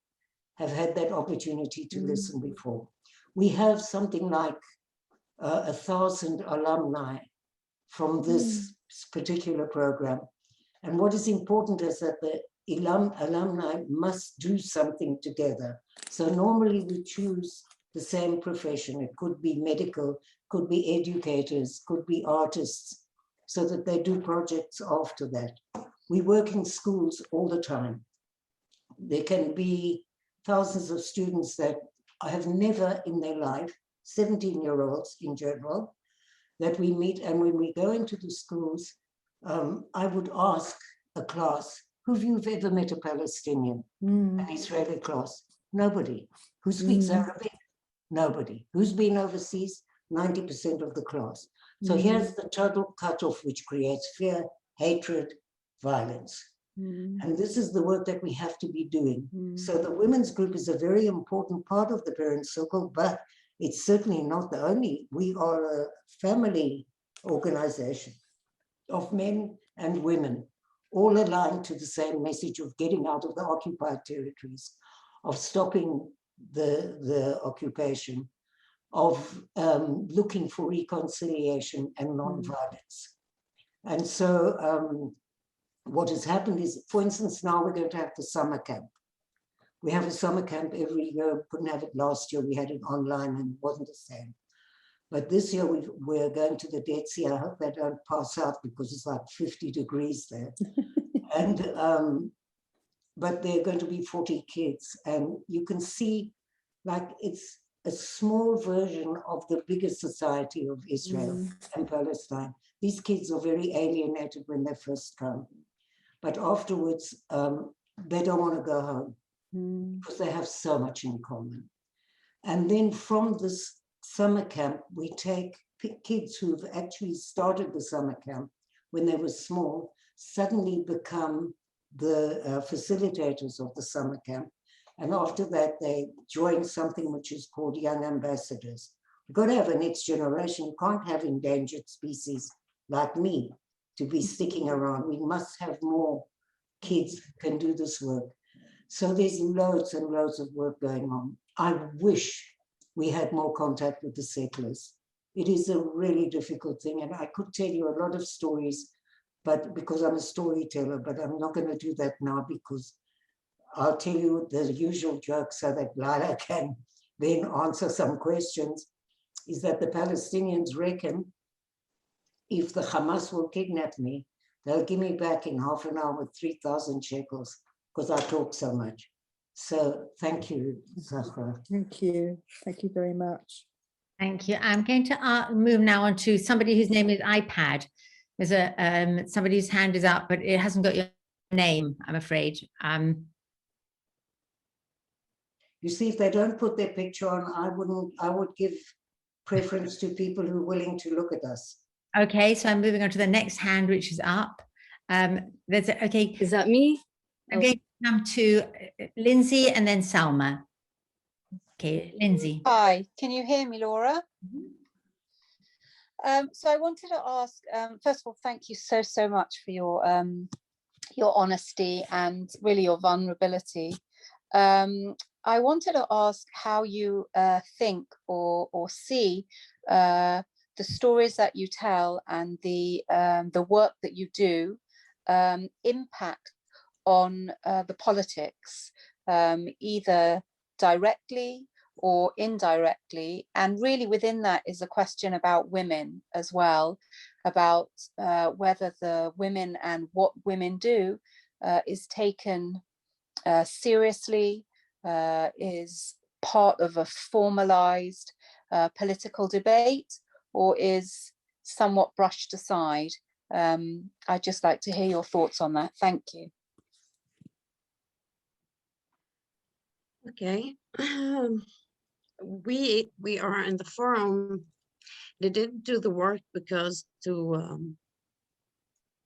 S2: have had that opportunity to listen before. We have something like 1,000 alumni from this particular program. And what is important is that the alumni must do something together. So normally we choose the same profession. It could be medical, could be educators, could be artists, so that they do projects after that. We work in schools all the time. There can be thousands of students that have never in their life, 17-year-olds in general, that we meet. And when we go into the schools, I would ask a class, who of you have ever met a Palestinian, an Israeli class? Nobody. Who speaks Arabic? Nobody. Who's been overseas? 90% of the class. So here's the total cutoff, which creates fear, hatred, violence. And this is the work that we have to be doing. So the women's group is a very important part of the parent circle, but it's certainly not the only. We are a family organization of men and women, all aligned to the same message of getting out of the occupied territories, of stopping the occupation, of looking for reconciliation and non-violence. And so what has happened is, for instance, now we're going to have the summer camp. We have a summer camp every year. We couldn't have it last year. We had it online and it wasn't the same. But this year we're going to the Dead Sea. I hope they don't pass out because it's like 50 degrees there. And but there are going to be 40 kids, and you can see like it's a small version of the bigger society of Israel and Palestine. These kids are very alienated when they first come, but afterwards they don't want to go home because they have so much in common. And then from this summer camp, we take kids who've actually started the summer camp when they were small, suddenly become the facilitators of the summer camp. And after that, they join something which is called Young Ambassadors. We've got to have a next generation. You can't have endangered species like me to be sticking around. We must have more kids who can do this work. So there's loads and loads of work going on. I wish we had more contact with the settlers. It is a really difficult thing, and I could tell you a lot of stories, but because I'm a storyteller, but I'm not going to do that now because I'll tell you the usual joke so that Lila can then answer some questions, is that the Palestinians reckon if the Hamas will kidnap me, they'll give me back in half an hour with 3,000 shekels because I talk so much. So thank you, Zahra.
S5: Thank you. Thank you very much.
S4: Thank you. I'm going to move now on to somebody whose name is iPad. There's a somebody whose hand is up, but it hasn't got your name, I'm afraid.
S2: You see, if they don't put their picture on, I would give preference to people who are willing to look at us.
S4: Okay, so I'm moving on to the next hand, which is up. Okay.
S6: Is that me?
S4: I'm going to come to Lindsay and then Salma. Okay, Lindsay.
S7: Hi, can you hear me, Laura? So I wanted to ask, first of all, thank you so much for your honesty and really your vulnerability. I wanted to ask how you think or see the stories that you tell and the work that you do impact on the politics, either directly or indirectly. And really within that is a question about women as well, about whether the women and what women do is taken seriously, is part of a formalized political debate, or is somewhat brushed aside. I'd just like to hear your thoughts on that. Thank you.
S3: Okay. We are in the forum. They didn't do the work because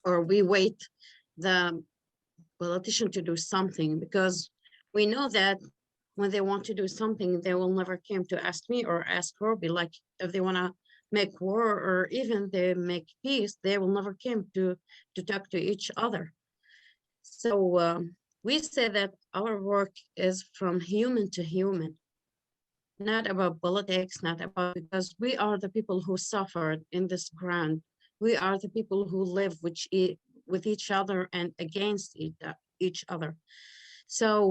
S3: or we wait the politician to do something, because we know that when they want to do something, they will never come to ask me or ask Robbie. Like if they want to make war or even they make peace, they will never come to talk to each other. So we say that our work is from human to human, not about politics, not about, because we are the people who suffered in this ground. We are the people who live with each other and against each other. So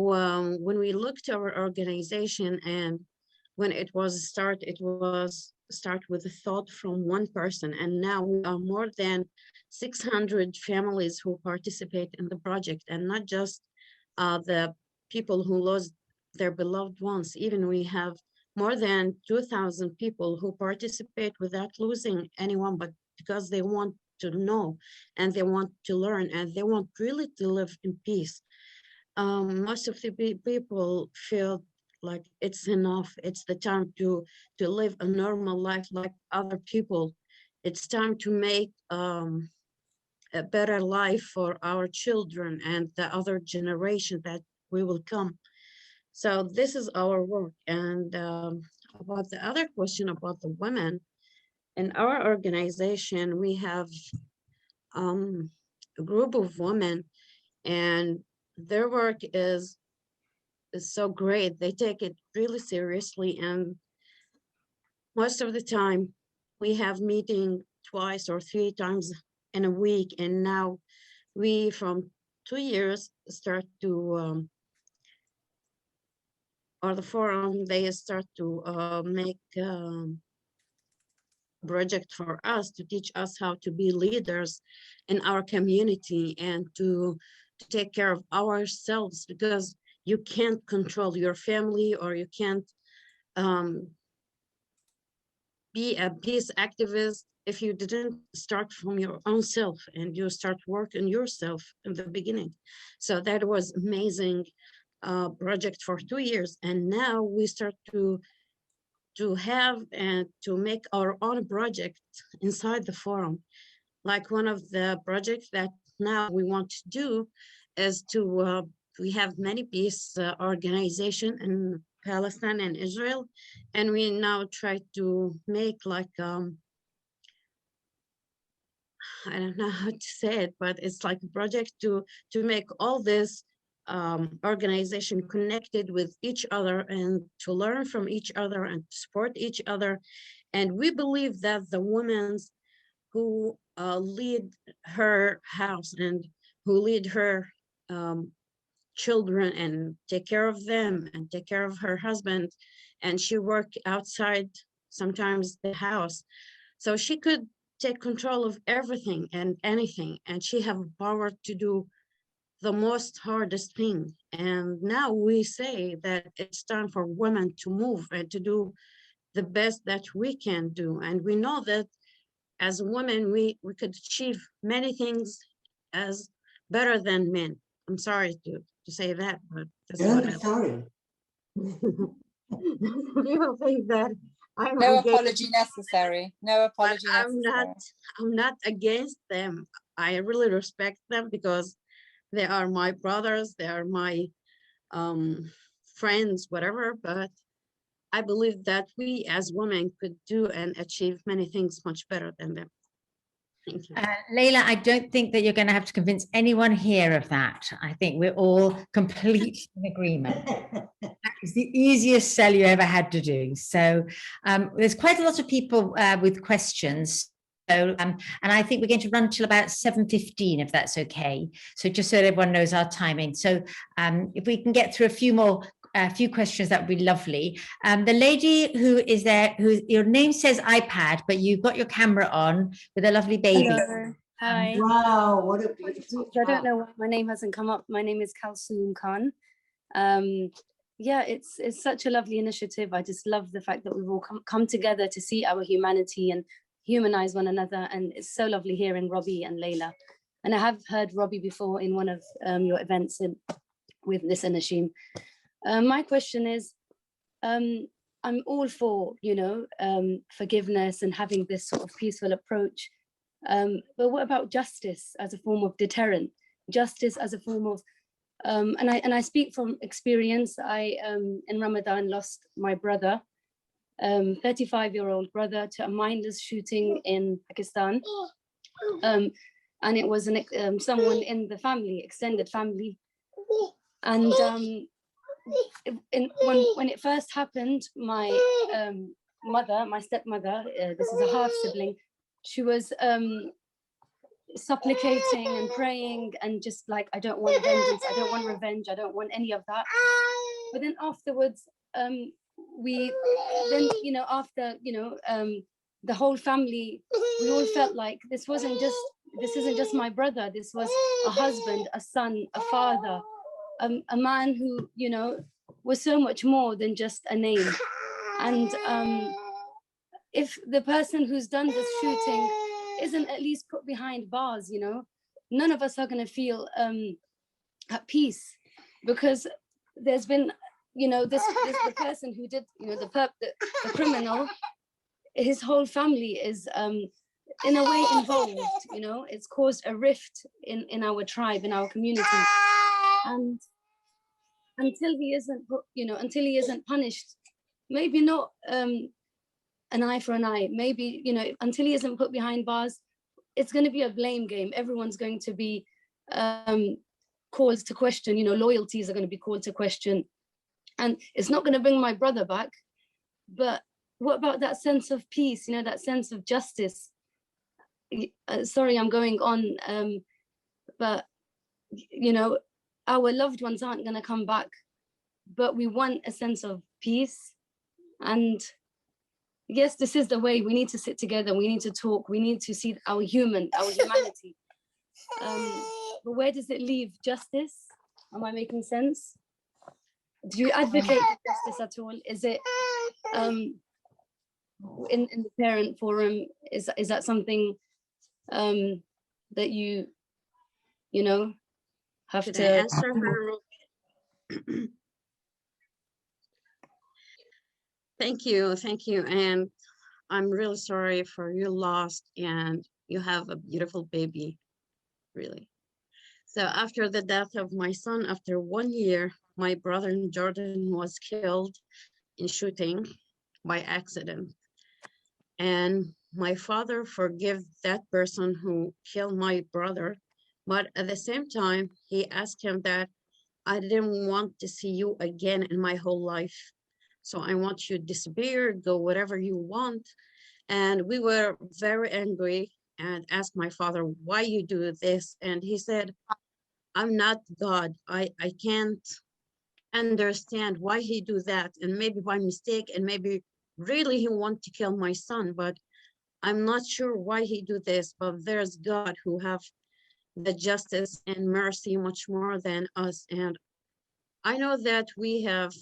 S3: when we look to our organization, and when it was start with a thought from one person, and now we are more than 600 families who participate in the project, and not just the people who lost their beloved ones. Even we have more than 2,000 people who participate without losing anyone, but because they want to know and they want to learn and they want really to live in peace. Most of the people feel like it's enough. It's the time to live a normal life like other people. It's time to make a better life for our children and the other generation that we will come. So this is our work. And about the other question about the women, in our organization, we have a group of women, and their work is so great. They take it really seriously, and most of the time we have meeting 2 or 3 times in a week. And now we, from 2 years, start to or the forum, they start to make project for us to teach us how to be leaders in our community and to take care of ourselves, because you can't control your family, or you can't be a peace activist if you didn't start from your own self and you start working yourself in the beginning. So that was amazing project for 2 years. And now we start to have and to make our own project inside the forum. Like one of the projects that now we want to do is to, we have many peace organization in Palestine and Israel, and we now try to make like, I don't know how to say it, but it's like a project to make all this organization connected with each other and to learn from each other and support each other. And we believe that the women who lead her house and who lead her children and take care of them and take care of her husband, and she work outside sometimes the house, so she could take control of everything and anything, and she have power to do the most hardest thing. And now we say that it's time for women to move and to do the best that we can do. And we know that as women, we could achieve many things as better than men. I'm sorry to say that, but that's what
S2: Don't sorry.
S3: People think that I'm
S7: No
S3: against,
S7: apology necessary. No
S3: but
S7: apology
S3: I'm
S7: necessary.
S3: not against them. I really respect them because they are my brothers, they are my friends, whatever. But I believe that we as women could do and achieve many things much better than them. Thank you.
S4: Layla, I don't think that you're going to have to convince anyone here of that. I think we're all completely in agreement. That is the easiest sell you ever had to do. So there's quite a lot of people with questions. So, and I think we're going to run till about 7:15, if that's okay. So just so everyone knows our timing. So if we can get through a few questions, that would be lovely. The lady who is there, who your name says iPad, but you've got your camera on with a lovely baby.
S6: Hello. Hi.
S2: Wow, what a beautiful
S6: I don't know why my name hasn't come up. My name is Kalsoon Khan. Yeah, it's such a lovely initiative. I just love the fact that we've all come together to see our humanity and humanize one another. And it's so lovely hearing Robbie and Layla. And I have heard Robbie before in one of your events with Nisa-Nashim. My question is, I'm all for, forgiveness and having this sort of peaceful approach. But what about justice as a form of deterrent? Justice as a form of, and I speak from experience. I, in Ramadan, lost my brother, 35-year-old brother, to a mindless shooting in Pakistan. And it was someone in the family, extended family. And when it first happened, my mother, my stepmother, this is a half sibling, she was supplicating and praying and just like, I don't want vengeance, I don't want revenge, I don't want any of that. But then afterwards, after the whole family, we all felt like this isn't just my brother, this was a husband, a son, a father, a man who was so much more than just a name. And if the person who's done this shooting isn't at least put behind bars, none of us are going to feel at peace, because there's been the person who did the criminal, his whole family is in a way involved, you know, it's caused a rift in our tribe, in our community. And until he isn't, you know, until he isn't punished, maybe not an eye for an eye, maybe, you know, until he isn't put behind bars, it's going to be a blame game. Everyone's going to be called to question, you know, loyalties are going to be called to question. And it's not going to bring my brother back, but what about that sense of peace, you know, that sense of justice? Sorry, I'm going on, but, you know, our loved ones aren't going to come back, but we want a sense of peace. And yes, this is the way. We need to sit together, we need to talk, we need to see our humanity. But where does it leave justice? Am I making sense? Do you advocate for justice at all? Is it in the parent forum? Is that something that you know have
S3: Should
S6: to
S3: I answer her? Thank you, and I'm really sorry for your loss, and you have a beautiful baby, really. So after the death of my son, after 1 year, my brother in Jordan was killed in shooting by accident. And my father forgave that person who killed my brother, but at the same time, he asked him that I didn't want to see you again in my whole life. So I want you to disappear, go whatever you want. And we were very angry and asked my father, why you do this? And he said, I'm not God. I can't understand why he do that, and maybe by mistake, and maybe really he want to kill my son, but I'm not sure why he do this. But there's God who have the justice and mercy much more than us. And I know that we have,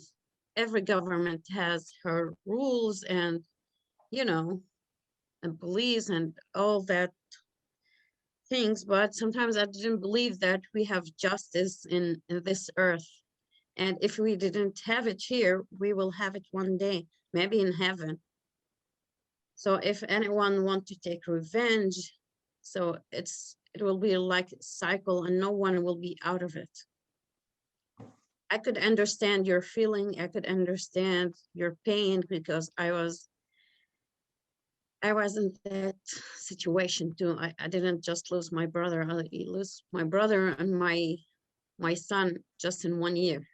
S3: every government has her rules and, you know, and police and all that things, but sometimes I didn't believe that we have justice in this earth. And if we didn't have it here, we will have it one day, maybe in heaven. So if anyone want to take revenge, so it will be like a cycle and no one will be out of it. I could understand your feeling. I could understand your pain because I was in that situation too. I didn't just lose my brother. I lost my brother and my son just in 1 year.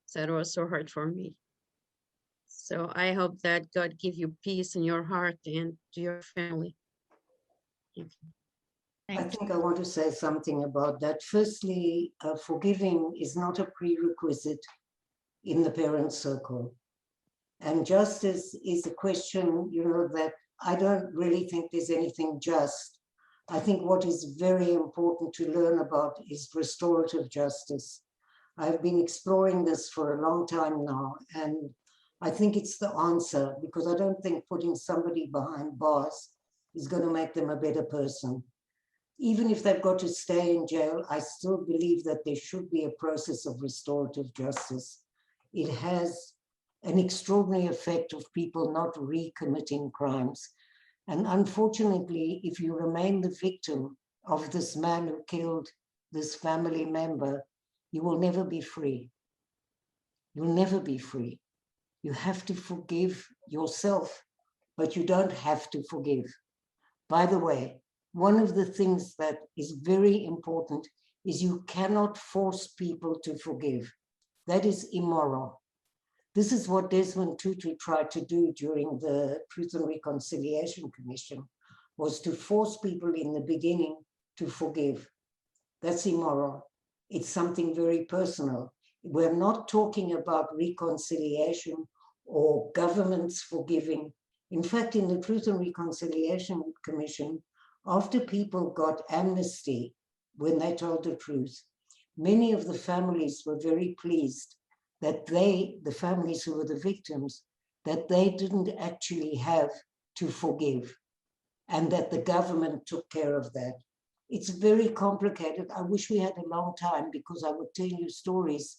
S3: So it was so hard for me. So I hope that God give you peace in your heart and to your family. Thank you.
S2: I think I want to say something about that. Firstly, forgiving is not a prerequisite in the parent circle. And justice is a question, you know, that I don't really think there's anything just. I think what is very important to learn about is restorative justice. I've been exploring this for a long time now, and I think it's the answer, because I don't think putting somebody behind bars is going to make them a better person. Even if they've got to stay in jail, I still believe that there should be a process of restorative justice. It has an extraordinary effect of people not recommitting crimes. And unfortunately, if you remain the victim of this man who killed this family member, you will never be free. You'll never be free. You have to forgive yourself, but you don't have to forgive. By the way, one of the things that is very important is you cannot force people to forgive. That is immoral. This is what Desmond Tutu tried to do during the Truth and Reconciliation Commission, was to force people in the beginning to forgive. That's immoral. It's something very personal. We're not talking about reconciliation or governments forgiving. In fact, in the Truth and Reconciliation Commission, after people got amnesty when they told the truth, many of the families were very pleased that the families who were the victims, that they didn't actually have to forgive, and that the government took care of that. It's very complicated. I wish we had a long time, because I would tell you stories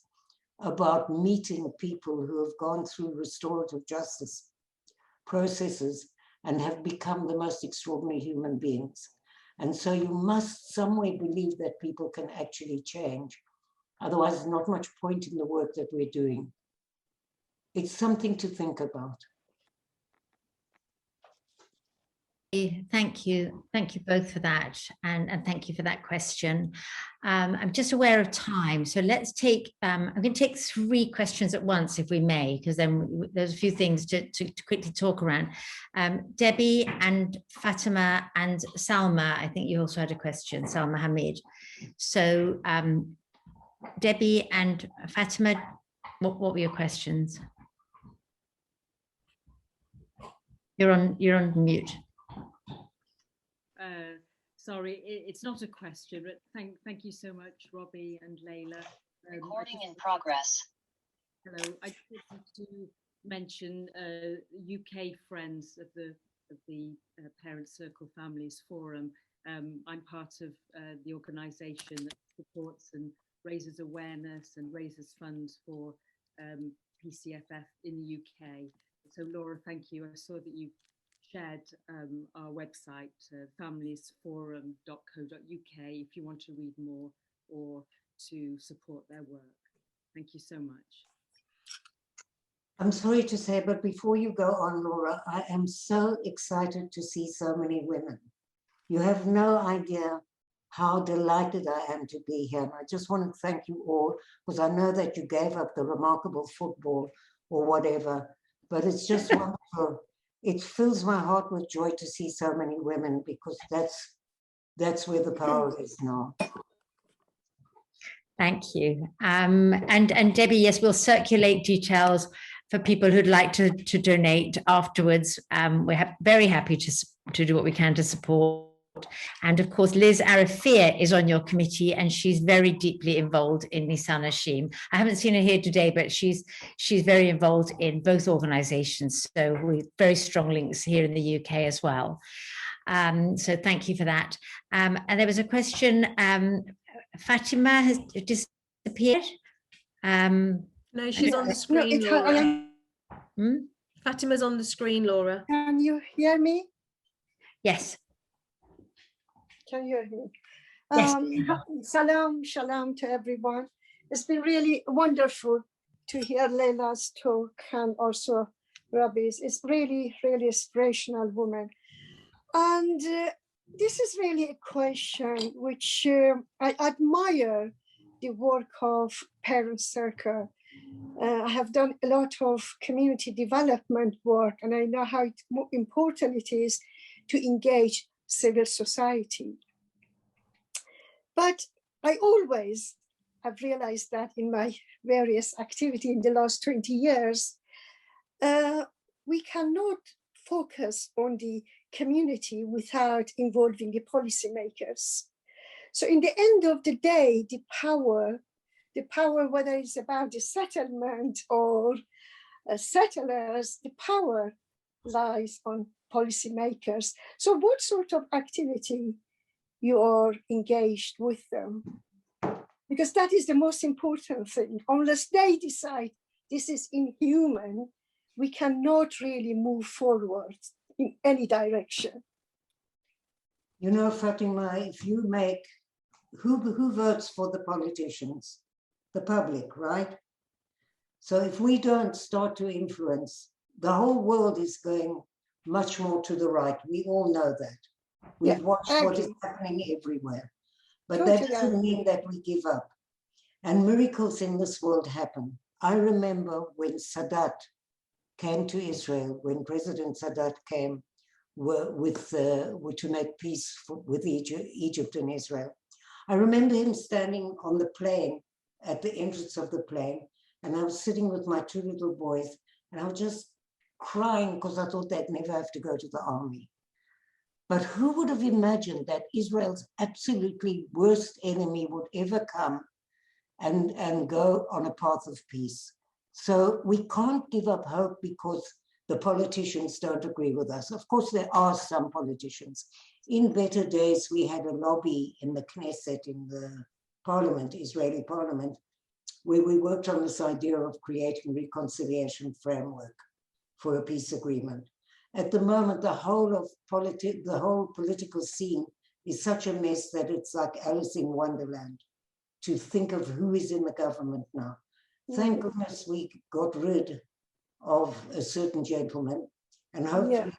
S2: about meeting people who have gone through restorative justice processes. and have become the most extraordinary human beings. And so you must some way believe that people can actually change. Otherwise, there's not much point in the work that we're doing. It's something to think about.
S4: Thank you both for that, and thank you for that question. I'm just aware of time, so let's take, I'm going to take 3 questions at once if we may, because then there's a few things to quickly talk around. Debbie and Fatima and Salma, I think you also had a question, Salma Hamid. So Debbie and Fatima, what were your questions? You're on mute.
S8: Sorry, it's not a question, but thank you so much, Robbie and Layla.
S9: Recording in progress.
S8: Hello, I just wanted to mention UK Friends of the Parent Circle Families Forum. I'm part of the organisation that supports and raises awareness and raises funds for PCFF in the UK. So Laura, thank you. I saw that you shared our website, familiesforum.co.uk, if you want to read more or to support their work. Thank you so much.
S2: I'm sorry to say, but before you go on, Laura, I am so excited to see so many women. You have no idea how delighted I am to be here. And I just want to thank you all, because I know that you gave up the remarkable football or whatever, but it's just wonderful. It fills my heart with joy to see so many women, because that's where the power is now.
S4: Thank you. And Debbie, yes, we'll circulate details for people who'd like to donate afterwards. We're very happy to do what we can to support. And of course, Liz Arafia is on your committee, and she's very deeply involved in Nisa-Nashim. I haven't seen her here today, but she's very involved in both organisations. So we have very strong links here in the UK as well. So thank you for that. And there was a question. Fatima has disappeared.
S10: No, she's on the screen, Laura. Fatima's on the screen, Laura.
S11: Can you hear me?
S4: Yes.
S11: Can you hear me?
S4: Yes.
S11: Shalom to everyone. It's been really wonderful to hear Layla's talk and also Robbie's. It's really, really inspirational woman. And this is really a question which I admire the work of Parent Circle. I have done a lot of community development work, and I know how important it is to engage civil society. But I always have realized that in my various activity in the last 20 years, we cannot focus on the community without involving the policymakers. So in the end of the day, the power, whether it's about the settlement or settlers, the power lies on policymakers. So what sort of activity you are engaged with them? Because that is the most important thing. Unless they decide this is inhuman, we cannot really move forward in any direction.
S2: You know, Fatima, if you make, who votes for the politicians? The public, right? So if we don't start to influence, the whole world is going much more to the right. We all know that. We've watched what is happening everywhere. But that doesn't mean that we give up. And miracles in this world happen. I remember when Sadat came to Israel, when President Sadat came to make peace with Egypt and Israel. I remember him standing on the plane, at the entrance of the plane, and I was sitting with my 2 little boys, and I was just crying because I thought they'd never have to go to the army. But who would have imagined that Israel's absolutely worst enemy would ever come and go on a path of peace? So we can't give up hope because the politicians don't agree with us. Of course, there are some politicians. In better days, we had a lobby in the Knesset, in the parliament, Israeli parliament, where we worked on this idea of creating a reconciliation framework for a peace agreement. At the moment, the whole political scene is such a mess that it's like Alice in Wonderland to think of who is in the government now. Thank goodness we got rid of a certain gentleman, and hopefully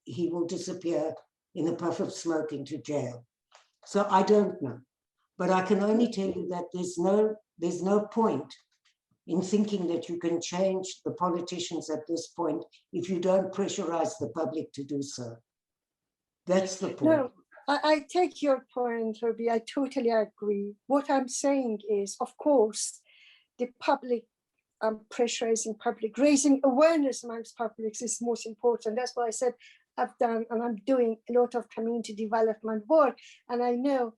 S2: he will disappear in a puff of smoke into jail. So I don't know, but I can only tell you that there's no point in thinking that you can change the politicians at this point if you don't pressurize the public to do so. That's the point.
S11: No, I take your point, Ruby. I totally agree. What I'm saying is, of course, the public, pressurizing public, raising awareness amongst publics is most important. That's why I said I've done and I'm doing a lot of community development work. And I know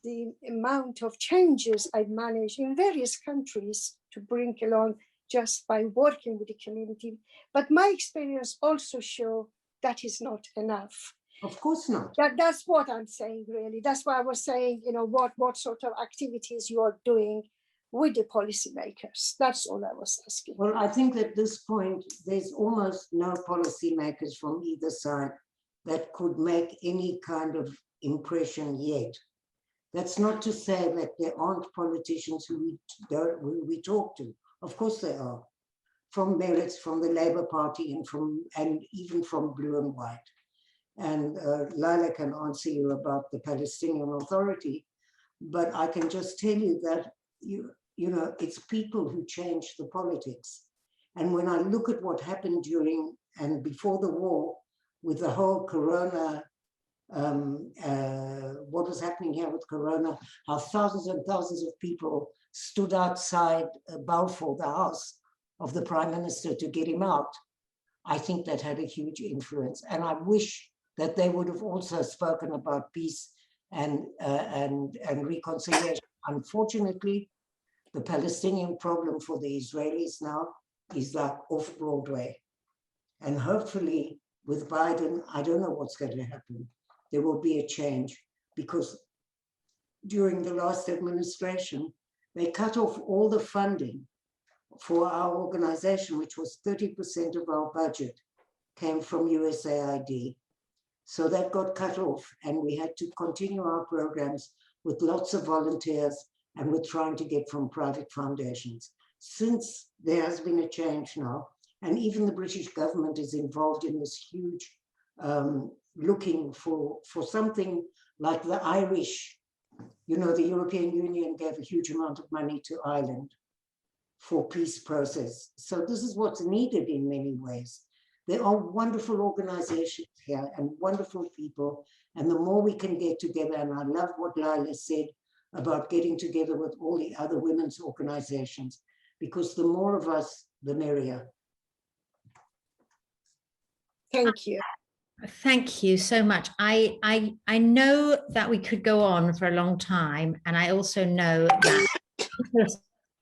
S11: the amount of changes I've managed in various countries to bring along just by working with the community. But my experience also show that is not enough.
S2: Of course not.
S11: That's what I'm saying, really. That's why I was saying, you know, what sort of activities you are doing with the policymakers. That's all I was asking.
S2: Well, I think at this point, there's almost no policymakers from either side that could make any kind of impression yet. That's not to say that there aren't politicians who we talk to. Of course there are. From Meretz, from the Labour Party, and even from Blue and White. And Lila can answer you about the Palestinian Authority, but I can just tell you that you know it's people who change the politics. And when I look at what happened during and before the war with the whole Corona, what was happening here with Corona, how thousands and thousands of people stood outside Balfour, the house of the Prime Minister, to get him out, I think that had a huge influence. And I wish that they would have also spoken about peace and reconciliation. Unfortunately, the Palestinian problem for the Israelis now is like off Broadway. And hopefully with Biden, I don't know what's going to happen. There will be a change, because during the last administration, they cut off all the funding for our organization, which was 30% of our budget, came from USAID. So that got cut off, and we had to continue our programs with lots of volunteers, and we're trying to get from private foundations. Since there has been a change now, and even the British government is involved in this huge looking for something like the Irish, you know, the European Union gave a huge amount of money to Ireland for peace process. So this is what's needed in many ways. There are wonderful organizations here and wonderful people. And the more we can get together, and I love what Lila said about getting together with all the other women's organizations, because the more of us, the merrier.
S11: Thank you.
S4: Thank you so much. I know that we could go on for a long time, and I also know that people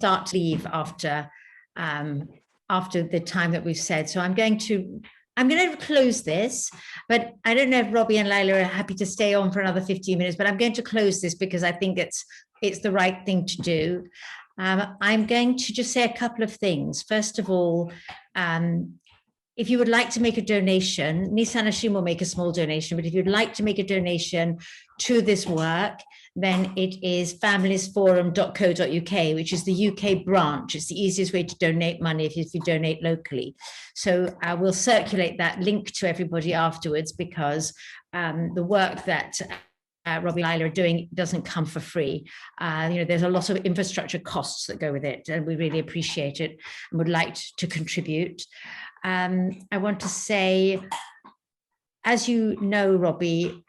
S4: start to leave after the time that we've said. So I'm going to close this, but I don't know if Robbie and Lila are happy to stay on for another 15 minutes, but I'm going to close this because I think it's the right thing to do. I'm going to just say a couple of things. First of all, if you would like to make a donation, Nisa-Nashim will make a small donation, but if you'd like to make a donation to this work, then it is familiesforum.co.uk, which is the UK branch. It's the easiest way to donate money if you donate locally. So we'll circulate that link to everybody afterwards, because the work that Robbie and Lila are doing doesn't come for free. There's a lot of infrastructure costs that go with it, and we really appreciate it and would like to contribute. I want to say, as you know, Robbie,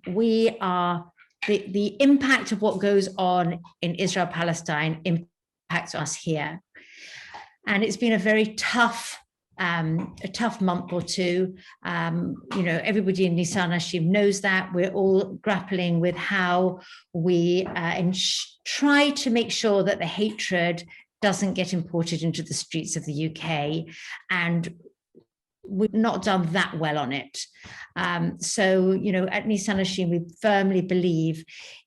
S4: we are the impact of what goes on in Israel-Palestine impacts us here. And it's been a very tough month or two. Everybody in Nisa-Nashim knows that. We're all grappling with how we try to make sure that the hatred doesn't get imported into the streets of the UK, and we've not done that well on it. So at Nisa-Nashim, we firmly believe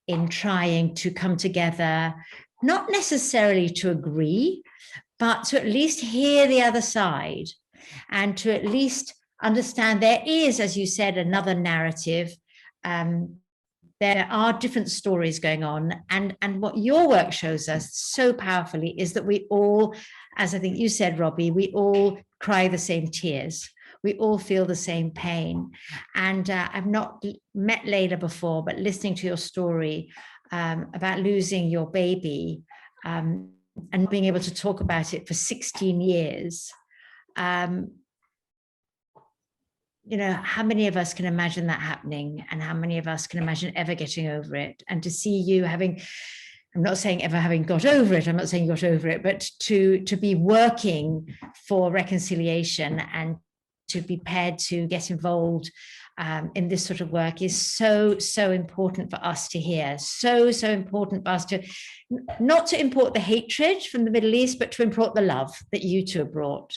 S4: in trying to come together, not necessarily to agree, but to at least hear the other side, and to at least understand there is, as you said, another narrative. There are different stories going on, and what your work shows us so powerfully is that we all, as I think you said, Robbie, we all cry the same tears. We all feel the same pain. And I've not met Layla before, but listening to your story about losing your baby and being able to talk about it for 16 years, you know, how many of us can imagine that happening, and how many of us can imagine ever getting over it? And to see you having, I'm not saying ever having got over it, I'm not saying you got over it, but to be working for reconciliation and to be prepared to get involved in this sort of work is so, so important for us to hear. So, so important for us to, not to import the hatred from the Middle East, but to import the love that you two have brought.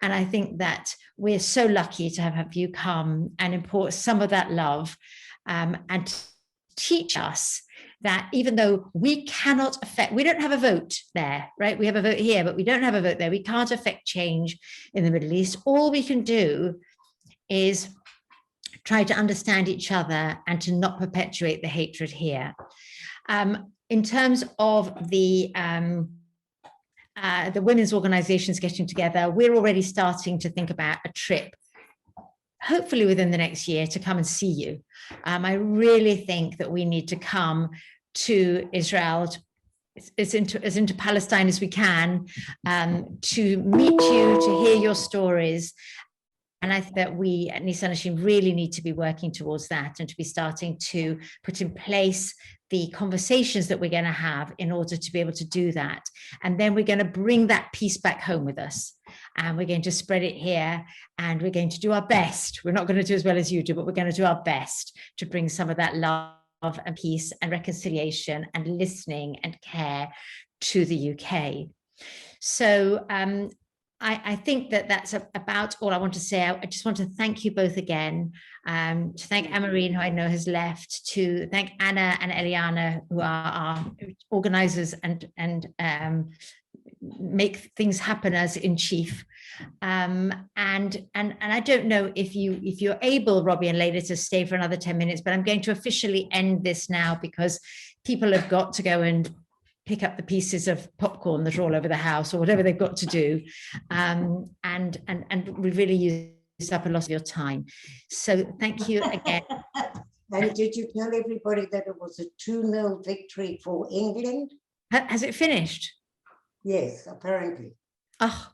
S4: And I think that we're so lucky to have you come and import some of that love and teach us that even though we cannot affect, we don't have a vote there, right? We have a vote here, but we don't have a vote there. We can't affect change in the Middle East. All we can do is try to understand each other and to not perpetuate the hatred here. In terms of the women's organizations getting together, we're already starting to think about a trip, hopefully within the next year, to come and see you. I really think that we need to come to Israel, as into Palestine as we can, to meet you, to hear your stories. And I think that we at Nisa-Nashim really need to be working towards that and to be starting to put in place the conversations that we're going to have in order to be able to do that. And then we're going to bring that peace back home with us. And we're going to spread it here, and we're going to do our best. We're not going to do as well as you do, but we're going to do our best to bring some of that love and peace and reconciliation and listening and care to the UK. So I think that that's about all I want to say. I just want to thank you both again, to thank Amarine, who I know has left, to thank Anna and Eliana, who are our organizers and make things happen as in chief. And I don't know if you're able, Robbie and Layla, to stay for another 10 minutes, but I'm going to officially end this now because people have got to go and pick up the pieces of popcorn that are all over the house or whatever they've got to do. And we really used up a lot of your time. So thank you again.
S2: And did you tell everybody that it was a 2-0 victory for England?
S4: Has it finished?
S2: Yes, apparently.
S4: Oh,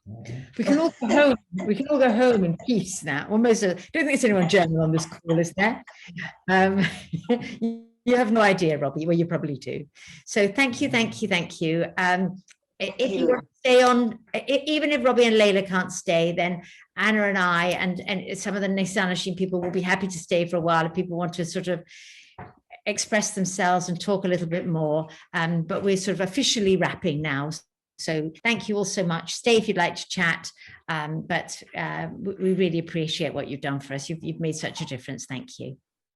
S4: we can all go home. We can all go home in peace now. Almost. I don't think there's anyone German on this call, is there? You have no idea, Robbie. Well, you probably do. So thank you, thank you, thank you. If you want to stay on, even if Robbie and Layla can't stay, then Anna and I and some of the Nisa-Nashim people will be happy to stay for a while if people want to sort of express themselves and talk a little bit more. But we're sort of officially wrapping now. So thank you all so much. Stay if you'd like to chat, but we really appreciate what you've done for us. You've made such a difference. Thank you.